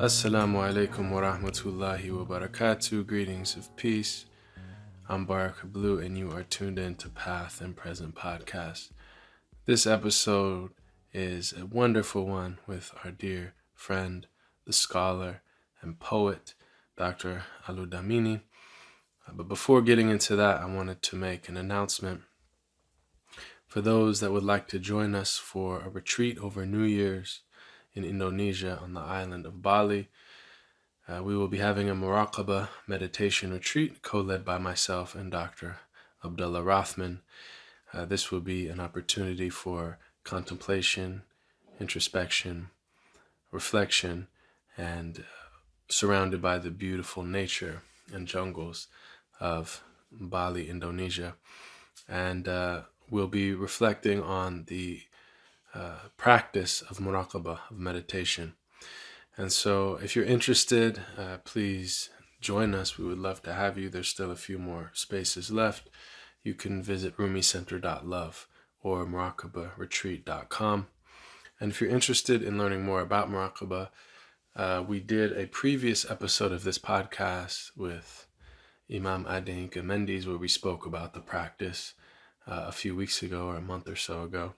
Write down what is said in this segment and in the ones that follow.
Assalamu alaikum wa rahmatullahi wa barakatuh. Greetings of peace. I'm Baraka Blue, and you are tuned in to Path and Present Podcast. This episode is a wonderful one with our dear friend, the scholar and poet, Dr. Oludamini. But before getting into that, I wanted to make an announcement. For those that would like to join us for a retreat over New Year's in Indonesia on the island of Bali, we will be having a Muraqabah meditation retreat co-led by myself and Dr. Abdullah Rothman. This will be an opportunity for contemplation, introspection, reflection, and surrounded by the beautiful nature and jungles of Bali, Indonesia. And we'll be reflecting on the practice of Muraqabah, of meditation. And so if you're interested, please join us. We would love to have you. There's still a few more spaces left. You can visit rumicenter.love or muraqabahretreat.com. And if you're interested in learning more about Muraqabah, we did a previous episode of this podcast with Imam Adinka Mendes where we spoke about the practice a few weeks ago or a month or so ago.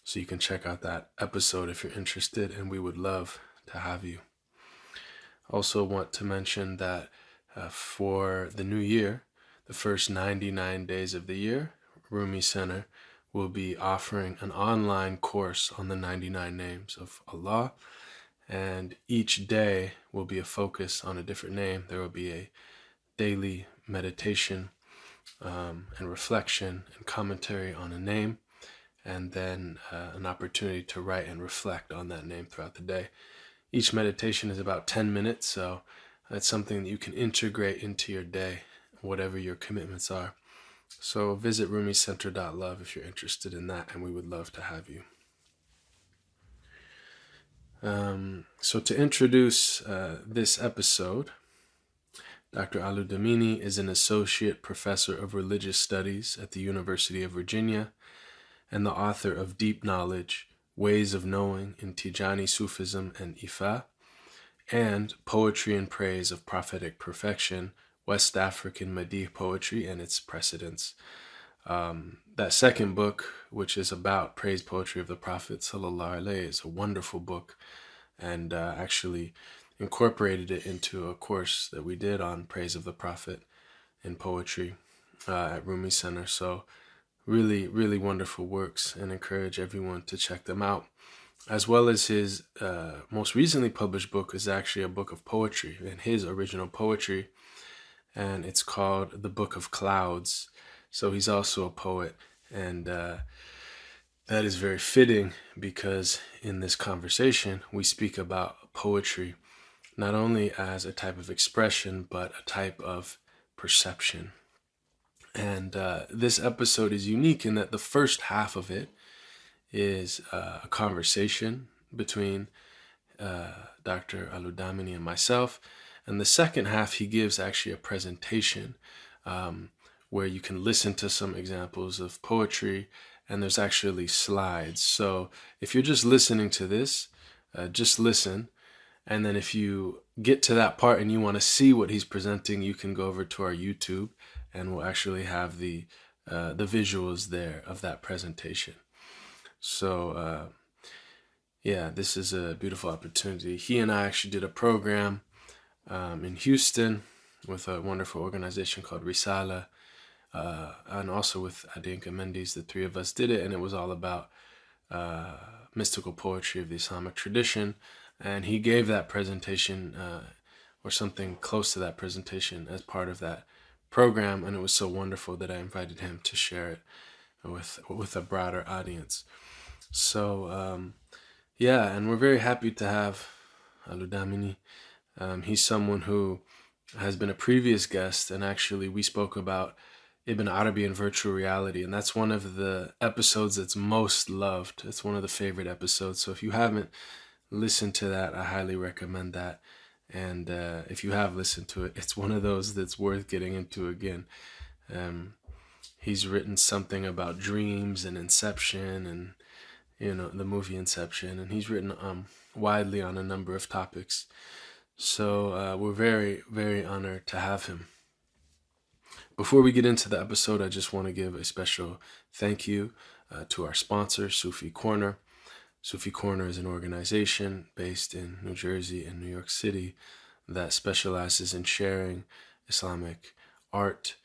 So you can check out that episode if you're interested, and we would love to have you. Also want to mention that for the new year, the first 99 days of the year, Rumi Center will be offering an online course on the 99 names of Allah, and each day will be a focus on a different name. There will be a daily meditation and reflection and commentary on a name, and then an opportunity to write and reflect on that name throughout the day. Each meditation is about 10 minutes, so that's something that you can integrate into your day, whatever your commitments are. So visit rumicenter.love if you're interested in that, and we would love to have you. So to introduce this episode, Dr. Oludamini is an associate professor of religious studies at the University of Virginia and the author of Deep Knowledge, Ways of Knowing in Tijani Sufism and Ifa, and Poetry and Praise of Prophetic Perfection, West African Madih Poetry and its Precedents. That second book, which is about praise poetry of the Prophet Sallallahu Alaihi, is a wonderful book, and actually incorporated it into a course that we did on praise of the Prophet in poetry at Rumi Center. So really, really wonderful works, and encourage everyone to check them out. As well as his most recently published book is actually a book of poetry, and his original poetry, and it's called The Book of Clouds. So he's also a poet, and that is very fitting because in this conversation we speak about poetry not only as a type of expression, but a type of perception. And this episode is unique in that the first half of it is a conversation between Dr. Oludamini and myself. And the second half, he gives actually a presentation where you can listen to some examples of poetry, and there's actually slides. So if you're just listening to this, just listen. And then if you get to that part and you want to see what he's presenting, you can go over to our YouTube, and we'll actually have the visuals there of that presentation. So, this is a beautiful opportunity. He and I actually did a program in Houston with a wonderful organization called Risala, and also with Adinka Mendes. The three of us did it, and it was all about mystical poetry of the Islamic tradition. And he gave that presentation or something close to that presentation as part of that program, and it was so wonderful that I invited him to share it with a broader audience. So and we're very happy to have Oludamini. He's someone who has been a previous guest, and actually we spoke about Ibn Arabi and virtual reality, and that's one of the episodes that's most loved. It's one of the favorite episodes. So if you haven't listened to that, I highly recommend that. And if you have listened to it, it's one of those that's worth getting into again. He's written something about dreams and inception, and the movie Inception, and he's written widely on a number of topics. So we're very, very honored to have him. Before we get into the episode, I just want to give a special thank you to our sponsor, Sufi Corner. Sufi Corner is an organization based in New Jersey and New York City that specializes in sharing Islamic art,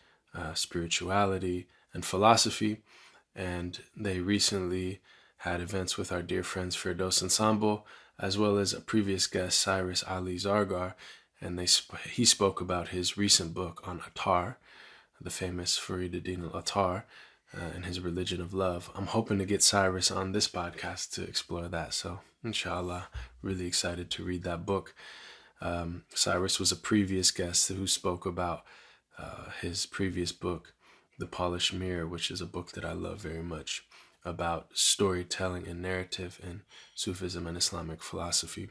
spirituality, and philosophy. And they recently had events with our dear friends Firdaus Ensemble, as well as a previous guest, Cyrus Ali Zargar, and he spoke about his recent book on Attar, the famous Fariduddin al-Attar, and his religion of love. I'm hoping to get Cyrus on this podcast to explore that. So, inshallah, really excited to read that book. Cyrus was a previous guest who spoke about his previous book, The Polished Mirror, which is a book that I love very much, about storytelling and narrative in Sufism and Islamic philosophy.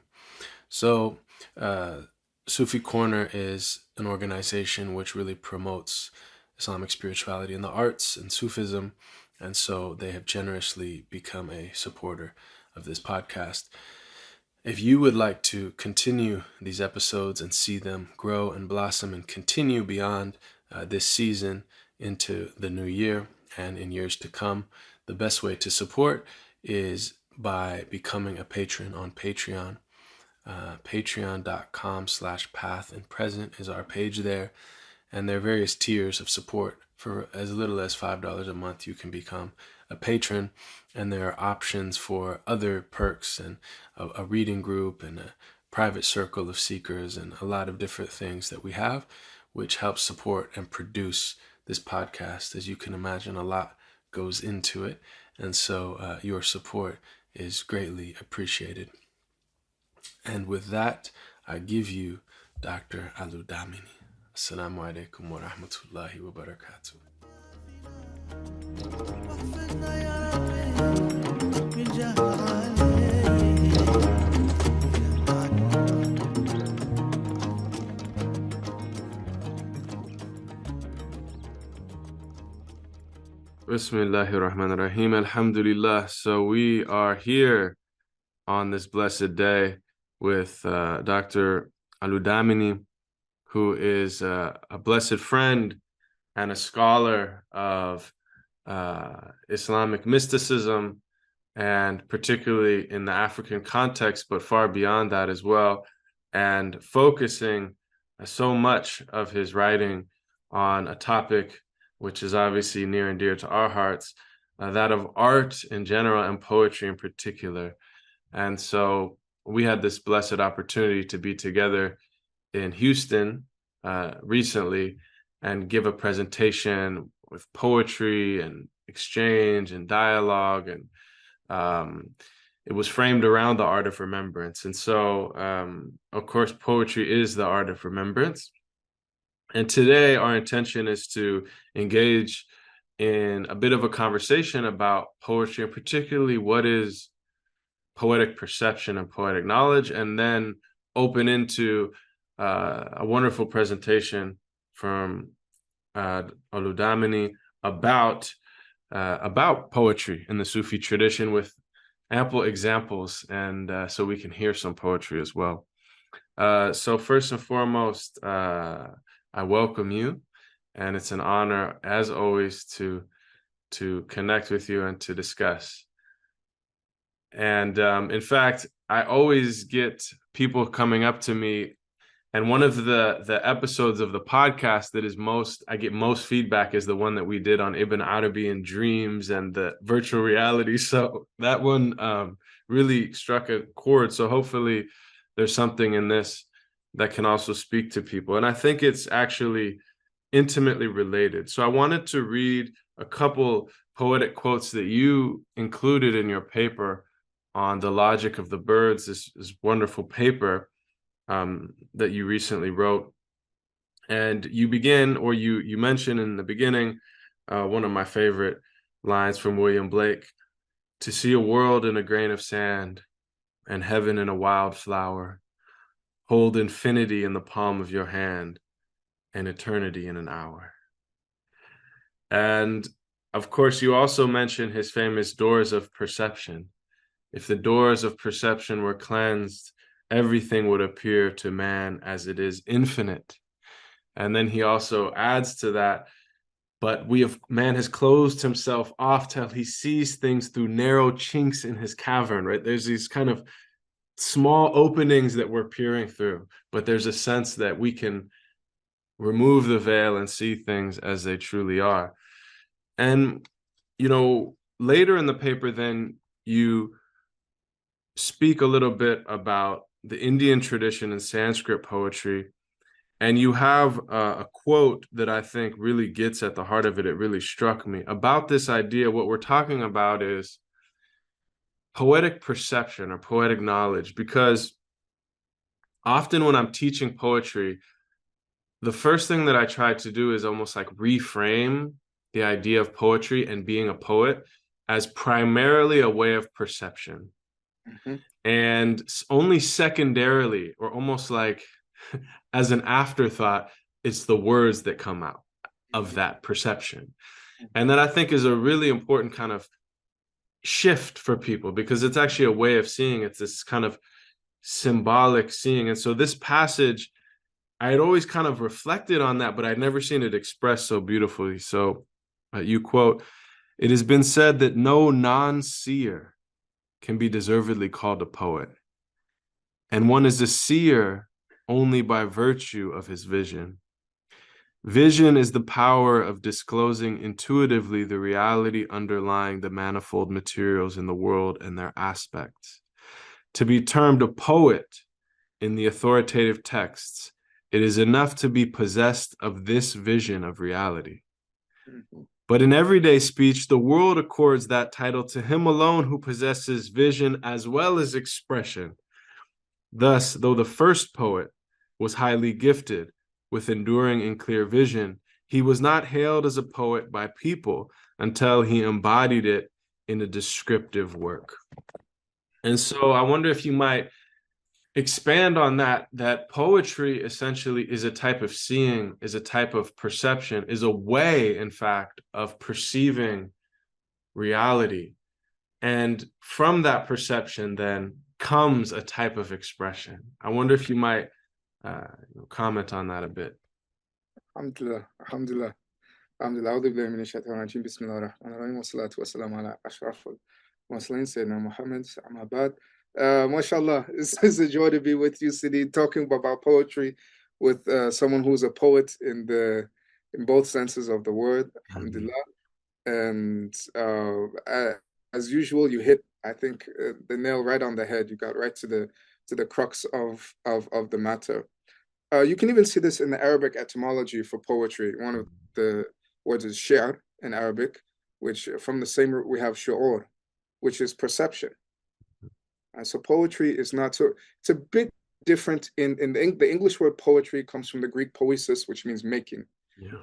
So, Sufi Corner is an organization which really promotes Islamic spirituality and the arts and Sufism, and so they have generously become a supporter of this podcast. If you would like to continue these episodes and see them grow and blossom and continue beyond this season into the new year and in years to come, the best way to support is by becoming a patron on Patreon. Patreon.com/pathandpresent is our page there. And there are various tiers of support. For as little as $5 a month, you can become a patron. And there are options for other perks and a reading group and a private circle of seekers and a lot of different things that we have, which helps support and produce this podcast. As you can imagine, a lot goes into it. And so your support is greatly appreciated. And with that, I give you Dr. Oludamini. Assalamu alaikum wa rahmatullahi wa barakatuh. Bismillahir Rahmanir Rahim. Alhamdulillah. So we are here on this blessed day with Dr. Oludamini, who is a blessed friend and a scholar of Islamic mysticism, and particularly in the African context, but far beyond that as well, and focusing so much of his writing on a topic which is obviously near and dear to our hearts, that of art in general and poetry in particular. And so we had this blessed opportunity to be together in Houston recently and give a presentation with poetry and exchange and dialogue, and it was framed around the art of remembrance. And so of course poetry is the art of remembrance, and today our intention is to engage in a bit of a conversation about poetry, and particularly what is poetic perception and poetic knowledge, and then open into a wonderful presentation from Oludamini about poetry in the Sufi tradition with ample examples, and so we can hear some poetry as well. So first and foremost, I welcome you, and it's an honor, as always, to connect with you and to discuss. And in fact, I always get people coming up to me, and one of the episodes of the podcast that is I get most feedback is the one that we did on Ibn Arabi and dreams and the virtual reality. So that one really struck a chord. So hopefully there's something in this that can also speak to people. And I think it's actually intimately related. So I wanted to read a couple poetic quotes that you included in your paper on the logic of the birds, this wonderful paper that you recently wrote. And you begin, or you mention in the beginning, one of my favorite lines from William Blake: to see a world in a grain of sand and heaven in a wild flower, hold infinity in the palm of your hand and eternity in an hour. And of course, you also mention his famous doors of perception. If the doors of perception were cleansed, everything would appear to man as it is infinite. And then he also adds to that, but man has closed himself off till he sees things through narrow chinks in his cavern, right? There's these kind of small openings that we're peering through, but there's a sense that we can remove the veil and see things as they truly are. And, later in the paper, then you speak a little bit about the Indian tradition and Sanskrit poetry. And you have a quote that I think really gets at the heart of it. It really struck me about this idea. What we're talking about is poetic perception or poetic knowledge, because often when I'm teaching poetry, the first thing that I try to do is almost like reframe the idea of poetry and being a poet as primarily a way of perception. Mm-hmm. And only secondarily, or almost like as an afterthought, it's the words that come out of that perception. And that I think is a really important kind of shift for people, because it's actually a way of seeing. It's this kind of symbolic seeing. And so this passage, I had always kind of reflected on that, but I'd never seen it expressed so beautifully. So you quote, "It has been said that no non-seer can be deservedly called a poet, and one is a seer only by virtue of his vision. Vision is the power of disclosing intuitively the reality underlying the manifold materials in the world and their aspects. To be termed a poet in the authoritative texts, it is enough to be possessed of this vision of reality. But in everyday speech, the world accords that title to him alone who possesses vision as well as expression. Thus, though the first poet was highly gifted with enduring and clear vision, he was not hailed as a poet by people until he embodied it in a descriptive work." And so I wonder if you might expand on that poetry essentially is a type of seeing, is a type of perception, is a way, in fact, of perceiving reality. And from that perception, then, comes a type of expression. I wonder if you might comment on that a bit. Alhamdulillah, alhamdulillah. Alhamdulillah, أعوذ بالله من الشيطان الرجيم بسم الله الرحمن الرحيم والصلاة والسلام على أشرف المرسلين سيدنا محمد أما بعد. Mashallah, it's a joy to be with you, Sidi, talking about poetry with someone who's a poet in both senses of the word, alhamdulillah. And as usual, you hit, I think, the nail right on the head. You got right to the crux of the matter. You can even see this in the Arabic etymology for poetry. One of the words is shi'r in Arabic, which from the same root we have shu'ur, which is perception. So poetry is not so. It's a bit different in the English word poetry comes from the Greek poiesis, which means making,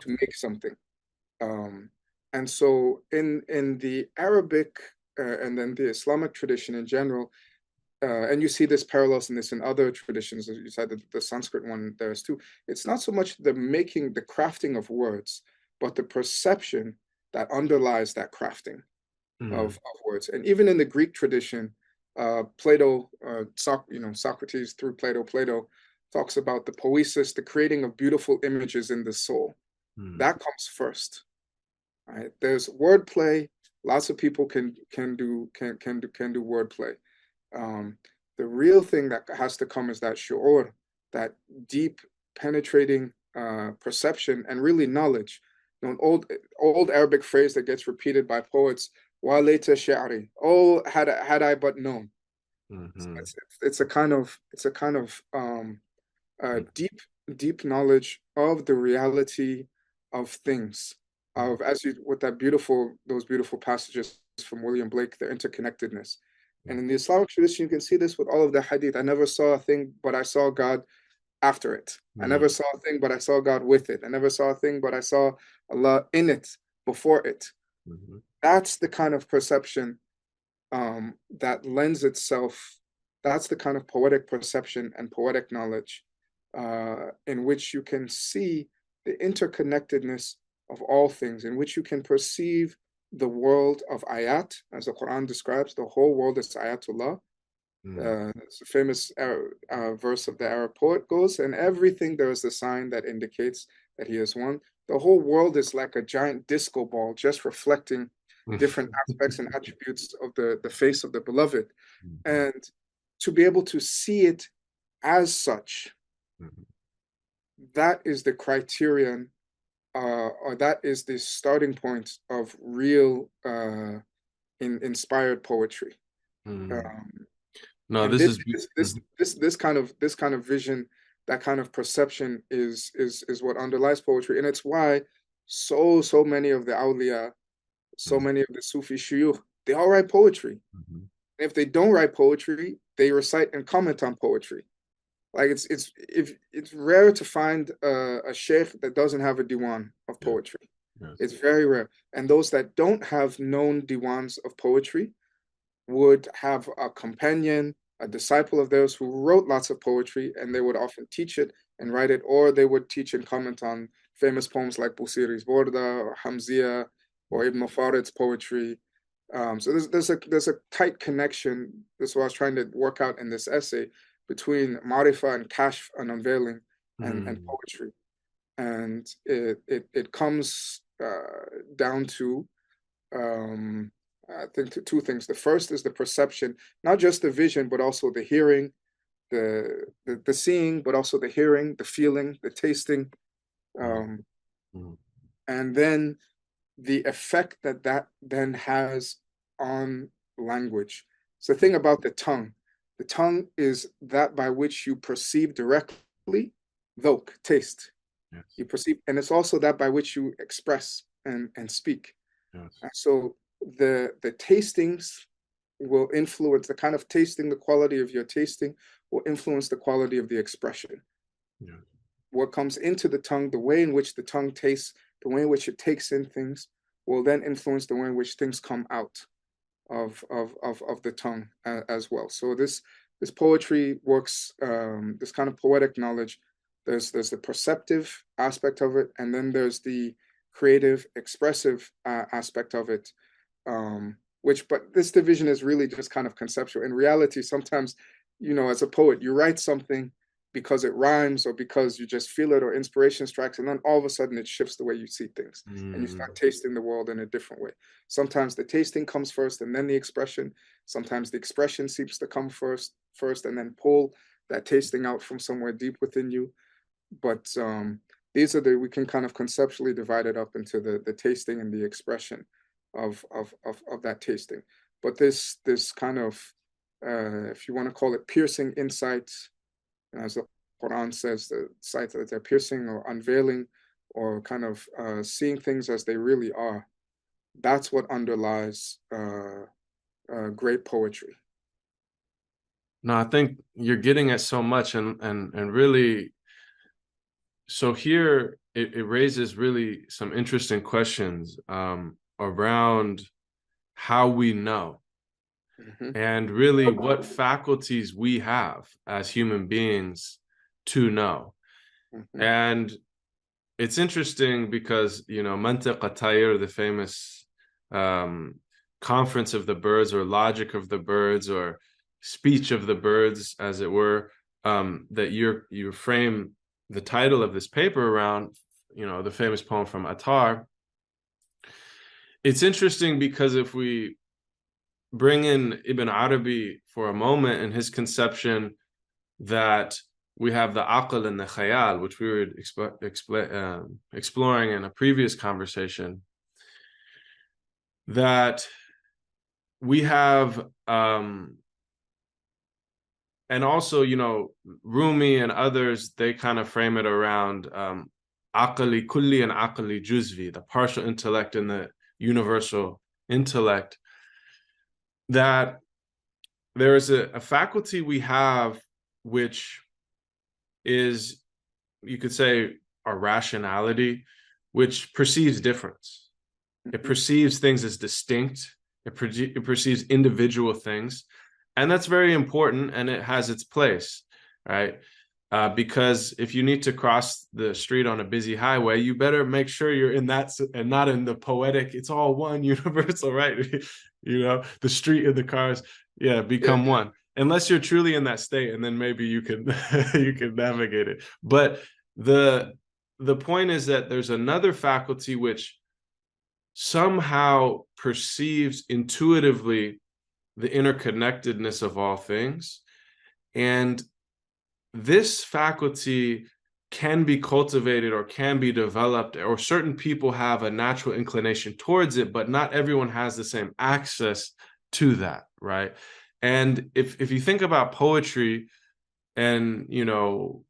to make something. And so in the Arabic and then the Islamic tradition in general, and you see this parallels in this in other traditions, as you said, the Sanskrit one there is too. It's not so much the making, the crafting of words, but the perception that underlies that crafting of words. And even in the Greek tradition, Plato, Socrates through Plato talks about the poiesis, the creating of beautiful images in the soul. That comes first. Right? There's wordplay. Lots of people can do wordplay. The real thing that has to come is that shu'ur, that deep, penetrating perception and really knowledge. An old Arabic phrase that gets repeated by poets: "Wa layta shi'ri." Oh, had I but known. So it's a kind of deep knowledge of the reality of things. With those beautiful passages from William Blake, their interconnectedness. And in the Islamic tradition, you can see this with all of the hadith. I never saw a thing, but I saw God after it. I never saw a thing, but I saw God with it. I never saw a thing, but I saw Allah in it, before it. That's the kind of perception that lends itself. That's the kind of poetic perception and poetic knowledge in which you can see the interconnectedness of all things, in which you can perceive the world of ayat, as the Quran describes, the whole world is ayatullah, Mm. It's a famous verse of the Arab poet goes, and everything there is a sign that indicates that he is one. The whole world is like a giant disco ball, just reflecting different aspects and attributes of the face of the beloved. And to be able to see it as such, that is the criterion, or that is the starting point of real inspired poetry. Um, No, and this is this kind of vision, that kind of perception is what underlies poetry, and it's why so many of the awliya, so many of the Sufi shuyukh, they all write poetry. And if they don't write poetry, they recite and comment on poetry. Like it's rare to find a sheikh that doesn't have a diwan of poetry. Yes. It's very rare. And those that don't have known diwans of poetry would have a companion, a disciple of theirs who wrote lots of poetry, and they would often teach it and write it, or they would teach and comment on famous poems like Busiri's Borda or Hamziya or Ibn Farid's poetry. So there's a tight connection. This is what I was trying to work out in this essay between marifa and kashf and unveiling and poetry. And it comes down to I think two things. The first is the perception, not just the vision, but also the hearing, the seeing, but also the hearing, the feeling, the tasting, and then the effect that that then has on language. So the thing about the tongue is that by which you perceive directly, dhok, taste. Yes. You perceive, and it's also that by which you express and speak. Yes. And so the tastings will influence the kind of tasting, the quality of your tasting will influence the quality of the expression. Yes. What comes into the tongue, the way in which the tongue tastes, the way in which it takes in things, will then influence the way in which things come out of the tongue as well. So this poetry works, this kind of poetic knowledge. There's the perceptive aspect of it, and then there's the creative, expressive aspect of it. But this division is really just kind of conceptual. In reality, sometimes, as a poet, you write something because it rhymes or because you just feel it or inspiration strikes, and then all of a sudden it shifts the way you see things and you start tasting the world in a different way. Sometimes the tasting comes first and then the expression. Sometimes the expression seems to come first and then pull that tasting out from somewhere deep within you. But these are we can kind of conceptually divide it up into the tasting and the expression of that tasting. But this kind of, if you want to call it piercing insights, as the Quran says, the sight that they're piercing or unveiling or kind of seeing things as they really are, that's what underlies great poetry. No, I think you're getting at so much, and really, so here it raises really some interesting questions around how we know. And really what faculties we have as human beings to know. And it's interesting because, Mantiq at-Tayr, the famous conference of the birds or logic of the birds or speech of the birds, as it were, that you frame the title of this paper around, the famous poem from Attar. It's interesting because if we bring in Ibn Arabi for a moment and his conception that we have the aql and the khayal, which we were exploring in a previous conversation, that we have, and also, Rumi and others, they kind of frame it around aqli kulli and aqli juzvi, the partial intellect and the universal intellect, that there is a faculty we have which is, you could say, our rationality, which perceives difference. It perceives things as distinct. It perceives individual things. And that's very important, and it has its place, right? Because if you need to cross the street on a busy highway, you better make sure you're in that and not in the poetic, it's all one universal, right? The street and the cars, become one. unless you're truly in that state, and then maybe you can you can navigate it. But the point is that there's another faculty which somehow perceives intuitively the interconnectedness of all things. And this faculty can be cultivated or can be developed, or certain people have a natural inclination towards it, but not everyone has the same access to that, right? And if you think about poetry and, you know,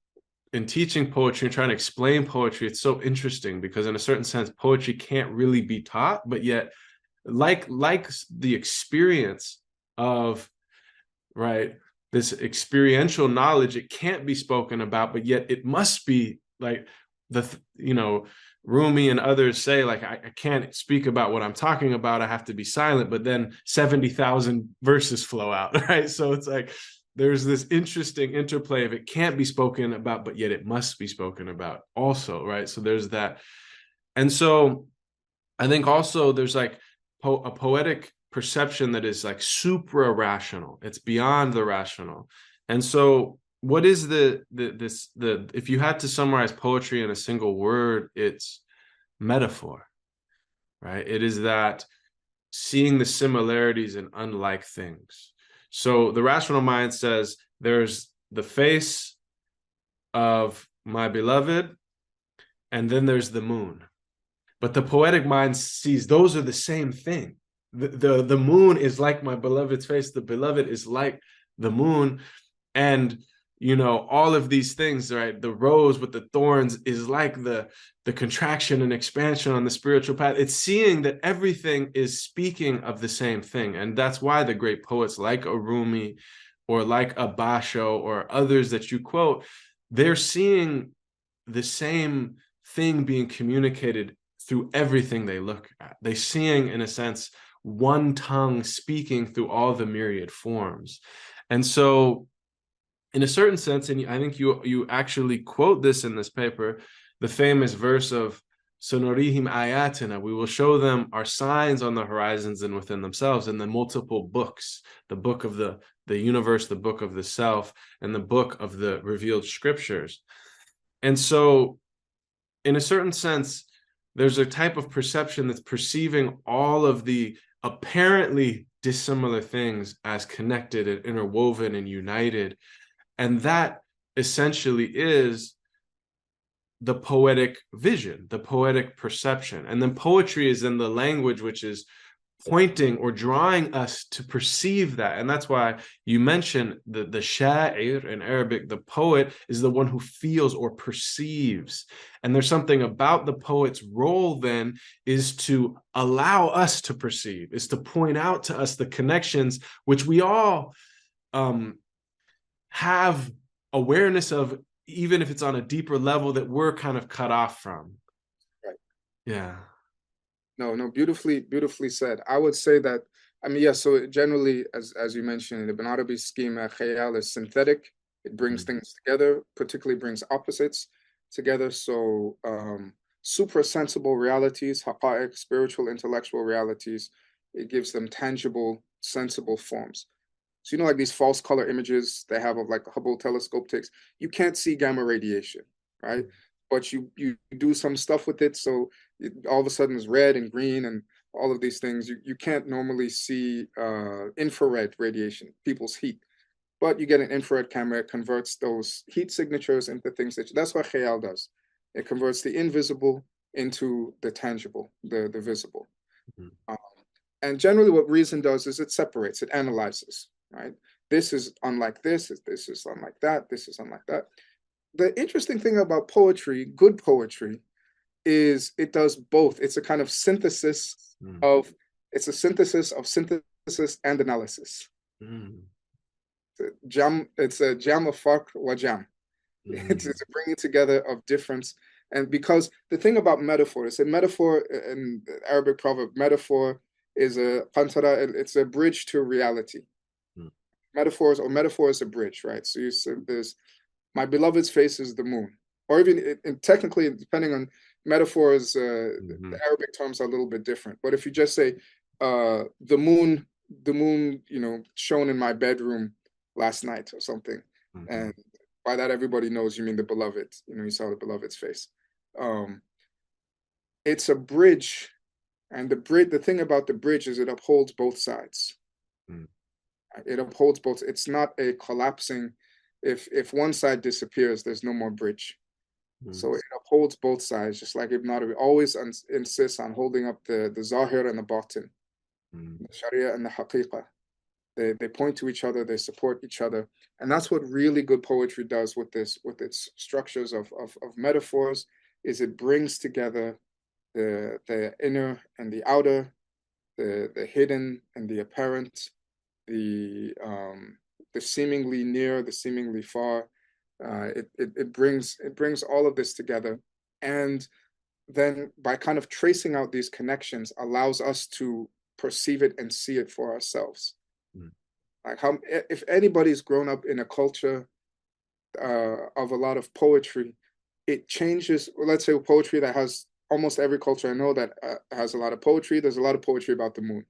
in teaching poetry and trying to explain poetry, it's so interesting because in a certain sense, poetry can't really be taught, but yet like the experience of, right, this experiential knowledge, it can't be spoken about, but yet it must be like you know, Rumi and others say, like, I can't speak about what I'm talking about, I have to be silent, but then 70,000 verses flow out, right? So it's like there's this interesting interplay of it can't be spoken about, but yet it must be spoken about also, right? So there's that. And so I think also there's like a poetic perception that is like supra rational. It's beyond the rational. And so what is the if you had to summarize poetry in a single word, it's metaphor, right? It is that seeing the similarities in unlike things. So the rational mind says there's the face of my beloved, and then there's the moon. But the poetic mind sees those are the same thing. The moon is like my beloved's face. The beloved is like the moon. And, you know, all of these things, right? The rose with the thorns is like the contraction and expansion on the spiritual path. It's seeing that everything is speaking of the same thing. And that's why the great poets like a Rumi or like a Basho or others that you quote, they're seeing the same thing being communicated through everything they look at. They're seeing, in a sense, one tongue speaking through all the myriad forms. And so, in a certain sense, and I think you actually quote this in this paper, the famous verse of Sonorihim ayatina, we will show them our signs on the horizons and within themselves, in the multiple books, the book of the universe, the book of the self, and the book of the revealed scriptures. And so, in a certain sense, there's a type of perception that's perceiving all of the apparently dissimilar things as connected and interwoven and united. And that essentially is the poetic vision, the poetic perception. And then poetry is in the language which is pointing or drawing us to perceive that. And that's why you mentioned the sha'ir in Arabic. The poet is the one who feels or perceives. And there's something about the poet's role then is to allow us to perceive, is to point out to us the connections which we all have awareness of, even if it's on a deeper level that we're kind of cut off from. Right. Yeah. No, beautifully said. I would say that, I mean, yeah, so generally, as you mentioned, in Ibn Arabi's schema, khayal is synthetic. It brings things together, particularly brings opposites together. So suprasensible realities, haqa'iq, spiritual, intellectual realities, it gives them tangible, sensible forms. So, you know, like these false color images they have of like the Hubble telescope takes, you can't see gamma radiation, right? But you do some stuff with it, so all of a sudden it's red and green and all of these things. You can't normally see infrared radiation, people's heat, but you get an infrared camera, it converts those heat signatures into things that's what khayal does. It converts the invisible into the tangible, the visible. And generally what reason does is it separates, it analyzes, right? This is unlike this is unlike that, this is unlike that. The interesting thing about poetry, good poetry, is it does both. It's a kind of synthesis of, it's a synthesis of synthesis and analysis. It's a jam of farq wa jam. It's a bringing together of difference. And because the thing about metaphor, it's a metaphor in the Arabic proverb, metaphor is a qantara, it's a bridge to reality. Metaphor is a bridge, right? So you say there's, my beloved's face is the moon, or even technically, depending on metaphors, the Arabic terms are a little bit different. But if you just say the moon, you know, shown in my bedroom last night or something. Mhm. And by that, everybody knows you mean the beloved. You saw the beloved's face. It's a bridge, and the thing about the bridge is it upholds both sides. Mm. It upholds both. It's not a collapsing. If one side disappears, there's no more bridge. So it upholds both sides, just like Ibn Arabi always insists on holding up the Zahir and the Batin, the Sharia and the Haqiqah. They point to each other, they support each other. And that's what really good poetry does with its structures of metaphors, is it brings together the inner and the outer, the hidden and the apparent, the seemingly near, the seemingly far. It brings all of this together, and then by kind of tracing out these connections allows us to perceive it and see it for ourselves. Like, how if anybody's grown up in a culture of a lot of poetry, it changes. Let's say poetry that has almost every culture I know that has a lot of poetry. There's a lot of poetry about the moon.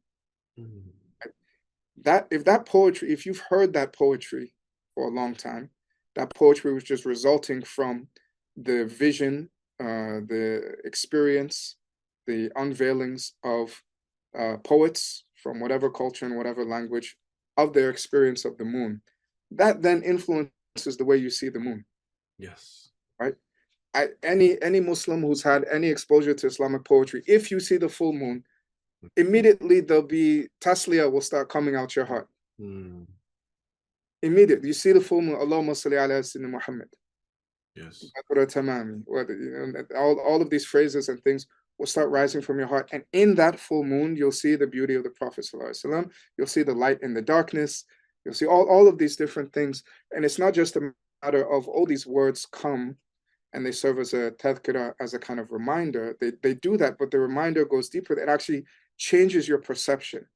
That if you've heard that poetry for a long time, that poetry was just resulting from the vision, the experience, the unveilings of poets from whatever culture and whatever language, of their experience of the moon. That then influences the way you see the moon. Yes. Right? Any Muslim who's had any exposure to Islamic poetry, if you see the full moon, immediately there'll be tasliya will start coming out your heart. Immediately, you see the full moon, Allahumma salli ala Sayyidina Muhammad. Yes. All of these phrases and things will start rising from your heart. And in that full moon, you'll see the beauty of the Prophet ﷺ. You'll see the light in the darkness. You'll see all of these different things. And it's not just a matter of all these words come and they serve as a tadhkira, as a kind of reminder. They do that, but the reminder goes deeper. It actually changes your perception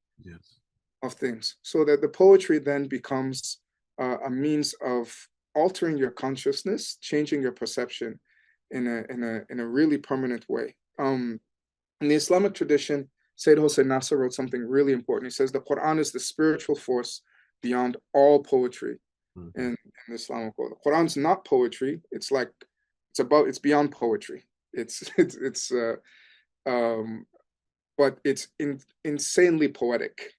of things, so that the poetry then becomes a means of altering your consciousness, changing your perception in a really permanent way. In the Islamic tradition, Sayyid Hossein Nasr wrote something really important. He says the Quran is the spiritual force beyond all poetry in the Islamic world. The Quran's not poetry. It's beyond poetry. But it's insanely poetic.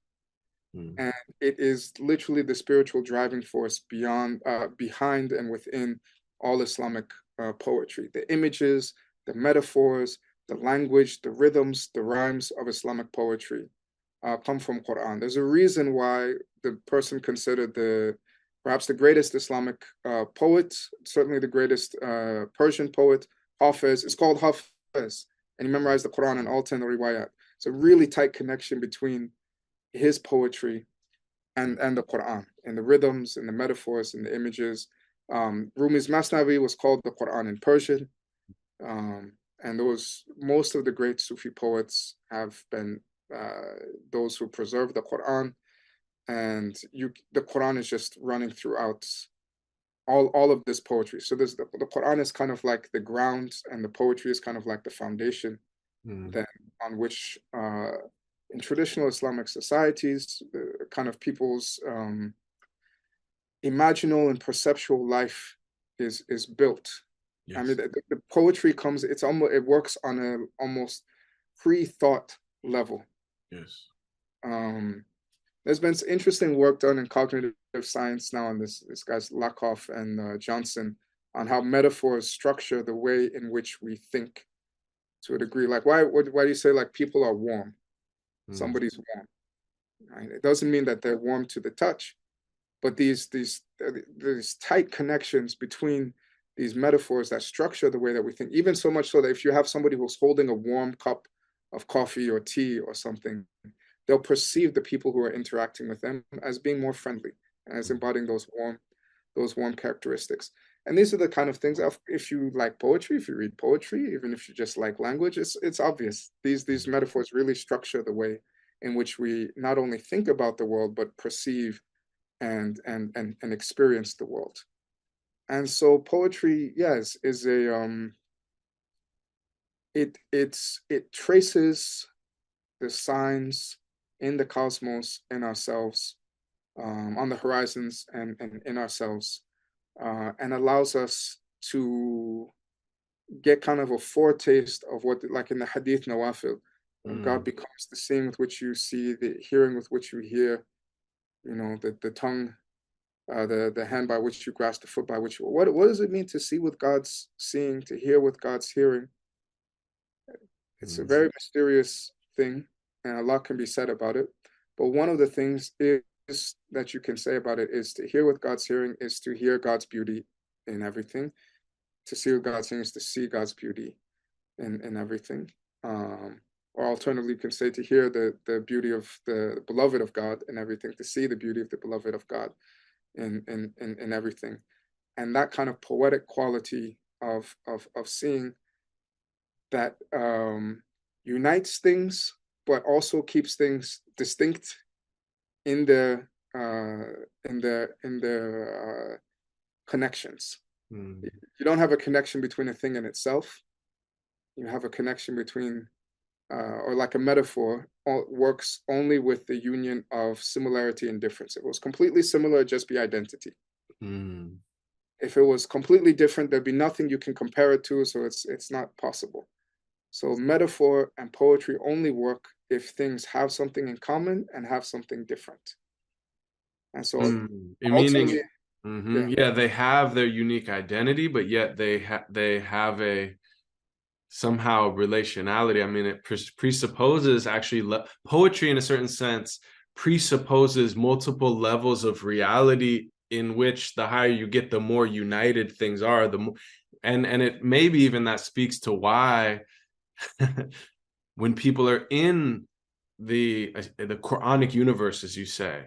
And it is literally the spiritual driving force behind and within all Islamic poetry. The images, the metaphors, the language, the rhythms, the rhymes of Islamic poetry come from Quran. There's a reason why the person considered perhaps the greatest Islamic poet, certainly the greatest Persian poet, Hafiz, is called Hafiz, and he memorized the Quran and all 10 riwayat. It's a really tight connection between his poetry and the Quran, and the rhythms and the metaphors and the images. Rumi's Masnavi was called the Quran in Persian. And most of the great Sufi poets have been those who preserve the Quran, and the Quran is just running throughout all of this poetry. So the Quran is kind of like the ground, and the poetry is kind of like the foundation then on which in traditional Islamic societies, kind of people's imaginal and perceptual life is built. I mean, the poetry it works on a almost pre-thought level. There's been some interesting work done in cognitive science now, and this guy's Lakoff and Johnson, on how metaphors structure the way in which we think to a degree. Like, why do you say like people are warm? Somebody's warm. Right? It doesn't mean that they're warm to the touch, but these tight connections between these metaphors that structure the way that we think, even so much so that if you have somebody who's holding a warm cup of coffee or tea or something, they'll perceive the people who are interacting with them as being more friendly, as embodying those warm characteristics. And these are the kind of things, if you like poetry, if you read poetry, even if you just like language, it's obvious. These metaphors really structure the way in which we not only think about the world, but perceive and experience the world. And so poetry, yes, is it traces the signs in the cosmos, in ourselves, on the horizons and in ourselves, and allows us to get kind of a foretaste of what, like in the Hadith Nawafil, God becomes the seeing with which you see, the hearing with which you hear, the tongue, the hand by which you grasp, the foot by which what does it mean to see with God's seeing, to hear with God's hearing? It's a very mysterious thing, and a lot can be said about it. But one of the things is that you can say about it is to hear with God's hearing is to hear God's beauty in everything. To see with God's hearing is to see God's beauty in everything. Or alternatively, you can say to hear the beauty of the beloved of God in everything, to see the beauty of the beloved of God in everything. And that kind of poetic quality of seeing that unites things, but also keeps things distinct in their connections. You don't have a connection between a thing and itself. You have a connection between, or like a metaphor, works only with the union of similarity and difference. If it was completely similar, it'd just be identity. If it was completely different, there'd be nothing you can compare it to, so it's not possible. So metaphor and poetry only work if things have something in common and have something different. And so meaning, yeah, they have their unique identity, but yet they have a somehow relationality. I mean, it presupposes actually poetry in a certain sense presupposes multiple levels of reality, in which the higher you get, the more united things are, the more, and it maybe even that speaks to why when people are in the Quranic universe, as you say,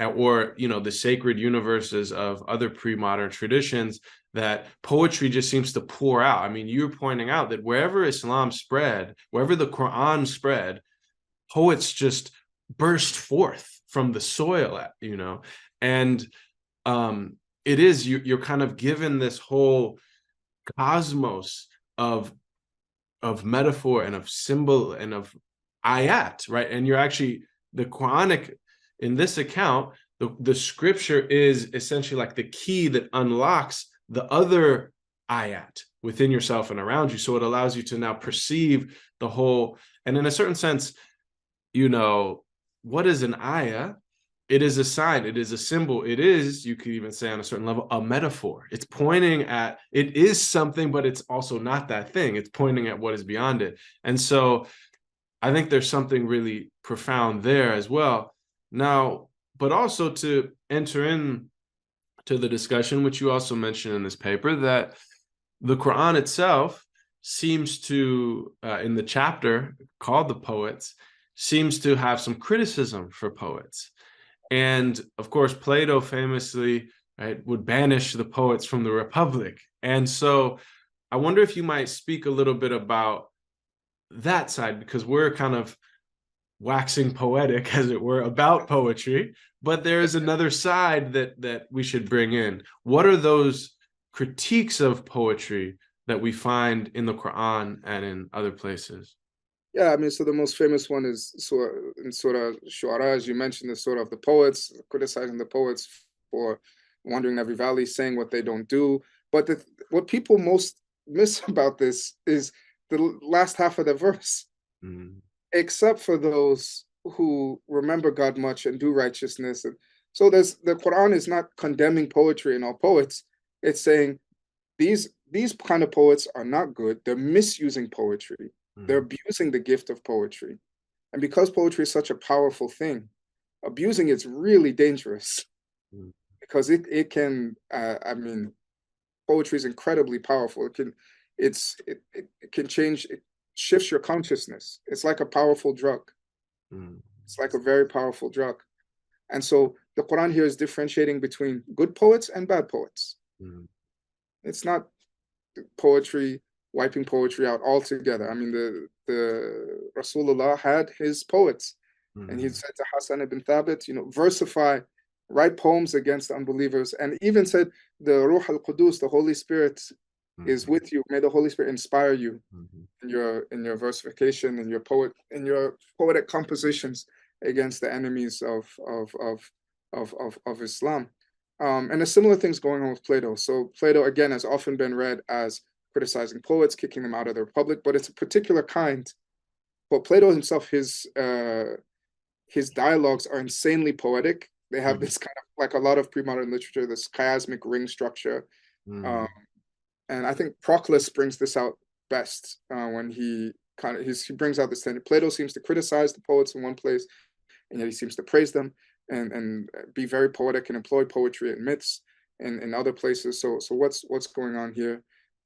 or the sacred universes of other pre-modern traditions, that poetry just seems to pour out. I mean, you're pointing out that wherever Islam spread, wherever the Quran spread, poets just burst forth from the soil, and it is, you're kind of given this whole cosmos of metaphor and of symbol and of ayat, right? And you're actually, the Quranic, in this account, the scripture is essentially like the key that unlocks the other ayat within yourself and around you. So it allows you to now perceive the whole, and in a certain sense, what is an ayah? It is a sign, it is a symbol, it is, you could even say on a certain level, a metaphor. It's pointing at, it is something, but it's also not that thing. It's pointing at what is beyond it. And so I think there's something really profound there as well. Now, but also to enter in to the discussion, which you also mentioned in this paper, that the Quran itself seems to, in the chapter called The Poets, seems to have some criticism for poets. And of course, Plato famously, right, would banish the poets from the Republic. And so I wonder if you might speak a little bit about that side, because we're kind of waxing poetic, as it were, about poetry, but there is another side that we should bring in. What are those critiques of poetry that we find in the Quran and in other places? Yeah, I mean, so the most famous one is in Surah Shu'ara, as you mentioned, the Surah of the poets, criticizing the poets for wandering every valley, saying what they don't do. But what people most miss about this is the last half of the verse. Except for those who remember God much and do righteousness. And so the Quran is not condemning poetry and all poets. It's saying these kind of poets are not good. They're misusing poetry. They're abusing the gift of poetry. And because poetry is such a powerful thing, abusing it's really dangerous, because it can, I mean, poetry is incredibly powerful. It can change, it shifts your consciousness. It's like a powerful drug. It's like a very powerful drug. And so the Quran here is differentiating between good poets and bad poets. It's not poetry, wiping poetry out altogether. I mean, the Rasulullah had his poets, and he said to Hassan ibn Thabit, versify, write poems against unbelievers, and even said the Ruh al-Qudus, the Holy Spirit, is with you. May the Holy Spirit inspire you in your versification, in your poetic compositions against the enemies of of Islam. And a similar thing's going on with Plato. So Plato, again, has often been read as criticizing poets, kicking them out of the Republic, but it's a particular kind. But Plato himself, his dialogues are insanely poetic. They have this kind of, like a lot of pre-modern literature, this chiasmic ring structure. Um, and I think Proclus brings this out best when he brings out this thing. Plato seems to criticize the poets in one place, and yet he seems to praise them and be very poetic and employ poetry and myths in other places. So what's going on here?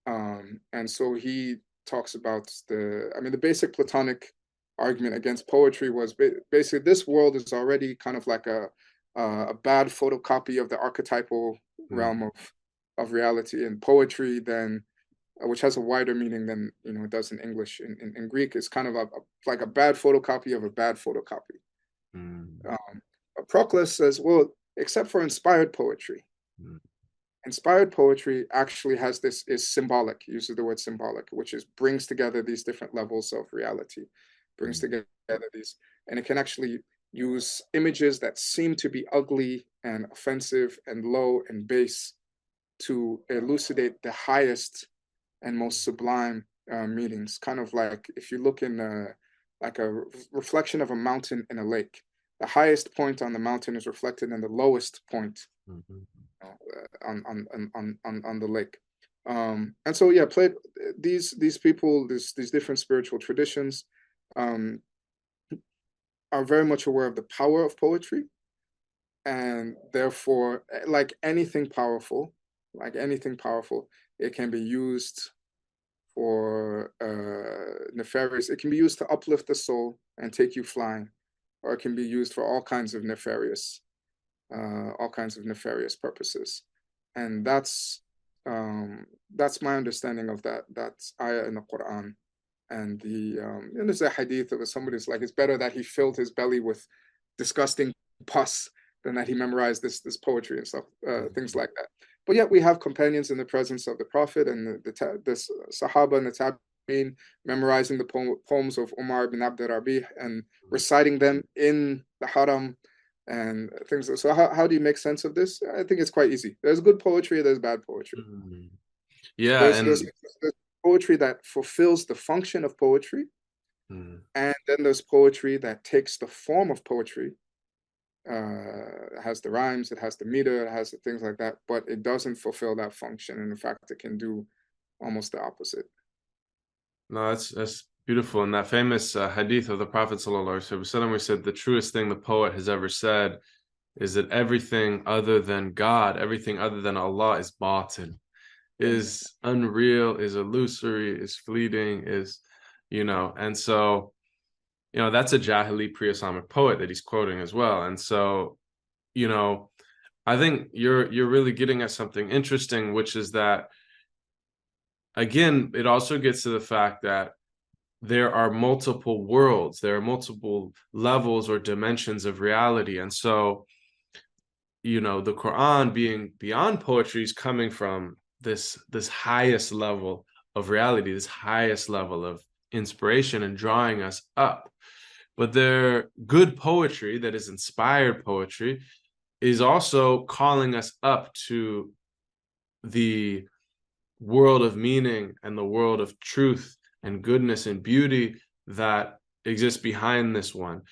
And so he talks about the basic Platonic argument against poetry was basically this world is already kind of like a bad photocopy of the archetypal realm of reality, and poetry then, which has a wider meaning than it does in English. In Greek, is kind of like a bad photocopy of a bad photocopy. Proclus says, well, except for inspired poetry. Inspired poetry actually is symbolic, uses the word symbolic, which brings together these different levels of reality, brings together these, and it can actually use images that seem to be ugly and offensive and low and base to elucidate the highest and most sublime meanings. Kind of like if you look in like a reflection of a mountain in a lake, the highest point on the mountain is reflected in the lowest point on the lake. And so yeah, these people, these different spiritual traditions are very much aware of the power of poetry, and therefore, like anything powerful, it can be used for nefarious. It can be used to uplift the soul and take you flying, or it can be used for all kinds of nefarious purposes. And that's my understanding of that ayah in the Quran. And there's a hadith of somebody's like, it's better that he filled his belly with disgusting pus than that he memorized this poetry and stuff, things like that. But yet we have companions in the presence of the Prophet and the Sahaba and the Tabi'in memorizing the poems of Umar ibn Abd al-Rabi and reciting them in the Haram and things. So how do you make sense of this? I think it's quite easy. There's good poetry, there's bad poetry. Yeah, there's poetry that fulfills the function of poetry, and then there's poetry that takes the form of poetry. It has the rhymes, it has the meter, it has the things like that, but it doesn't fulfill that function. And in fact, it can do almost the opposite. No, that's beautiful. And that famous hadith of the Prophet ﷺ, where he said the truest thing the poet has ever said is that everything other than God, everything other than Allah is batin, is unreal, is illusory, is fleeting, and so that's a Jahili pre-Islamic poet that he's quoting as well. And so, I think you're really getting at something interesting, which is that, again, it also gets to the fact that there are multiple worlds, there are multiple levels or dimensions of reality. And so, the Quran being beyond poetry is coming from this highest level of reality, this highest level of inspiration and drawing us up. But their good poetry, that is inspired poetry, is also calling us up to the world of meaning and the world of truth and goodness and beauty that exists behind this one.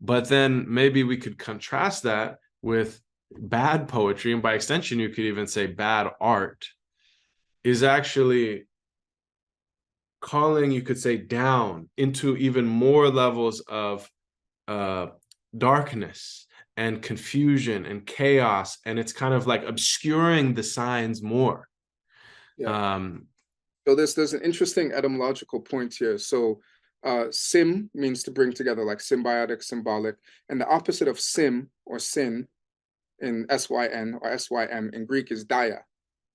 But then maybe we could contrast that with bad poetry, and by extension, you could even say bad art, is actually calling, you could say, down into even more levels of darkness and confusion and chaos, and it's kind of like obscuring the signs more. So there's an interesting etymological point here. So sim means to bring together, like symbiotic, symbolic, and the opposite of sim or sin in syn or sym in Greek is dia,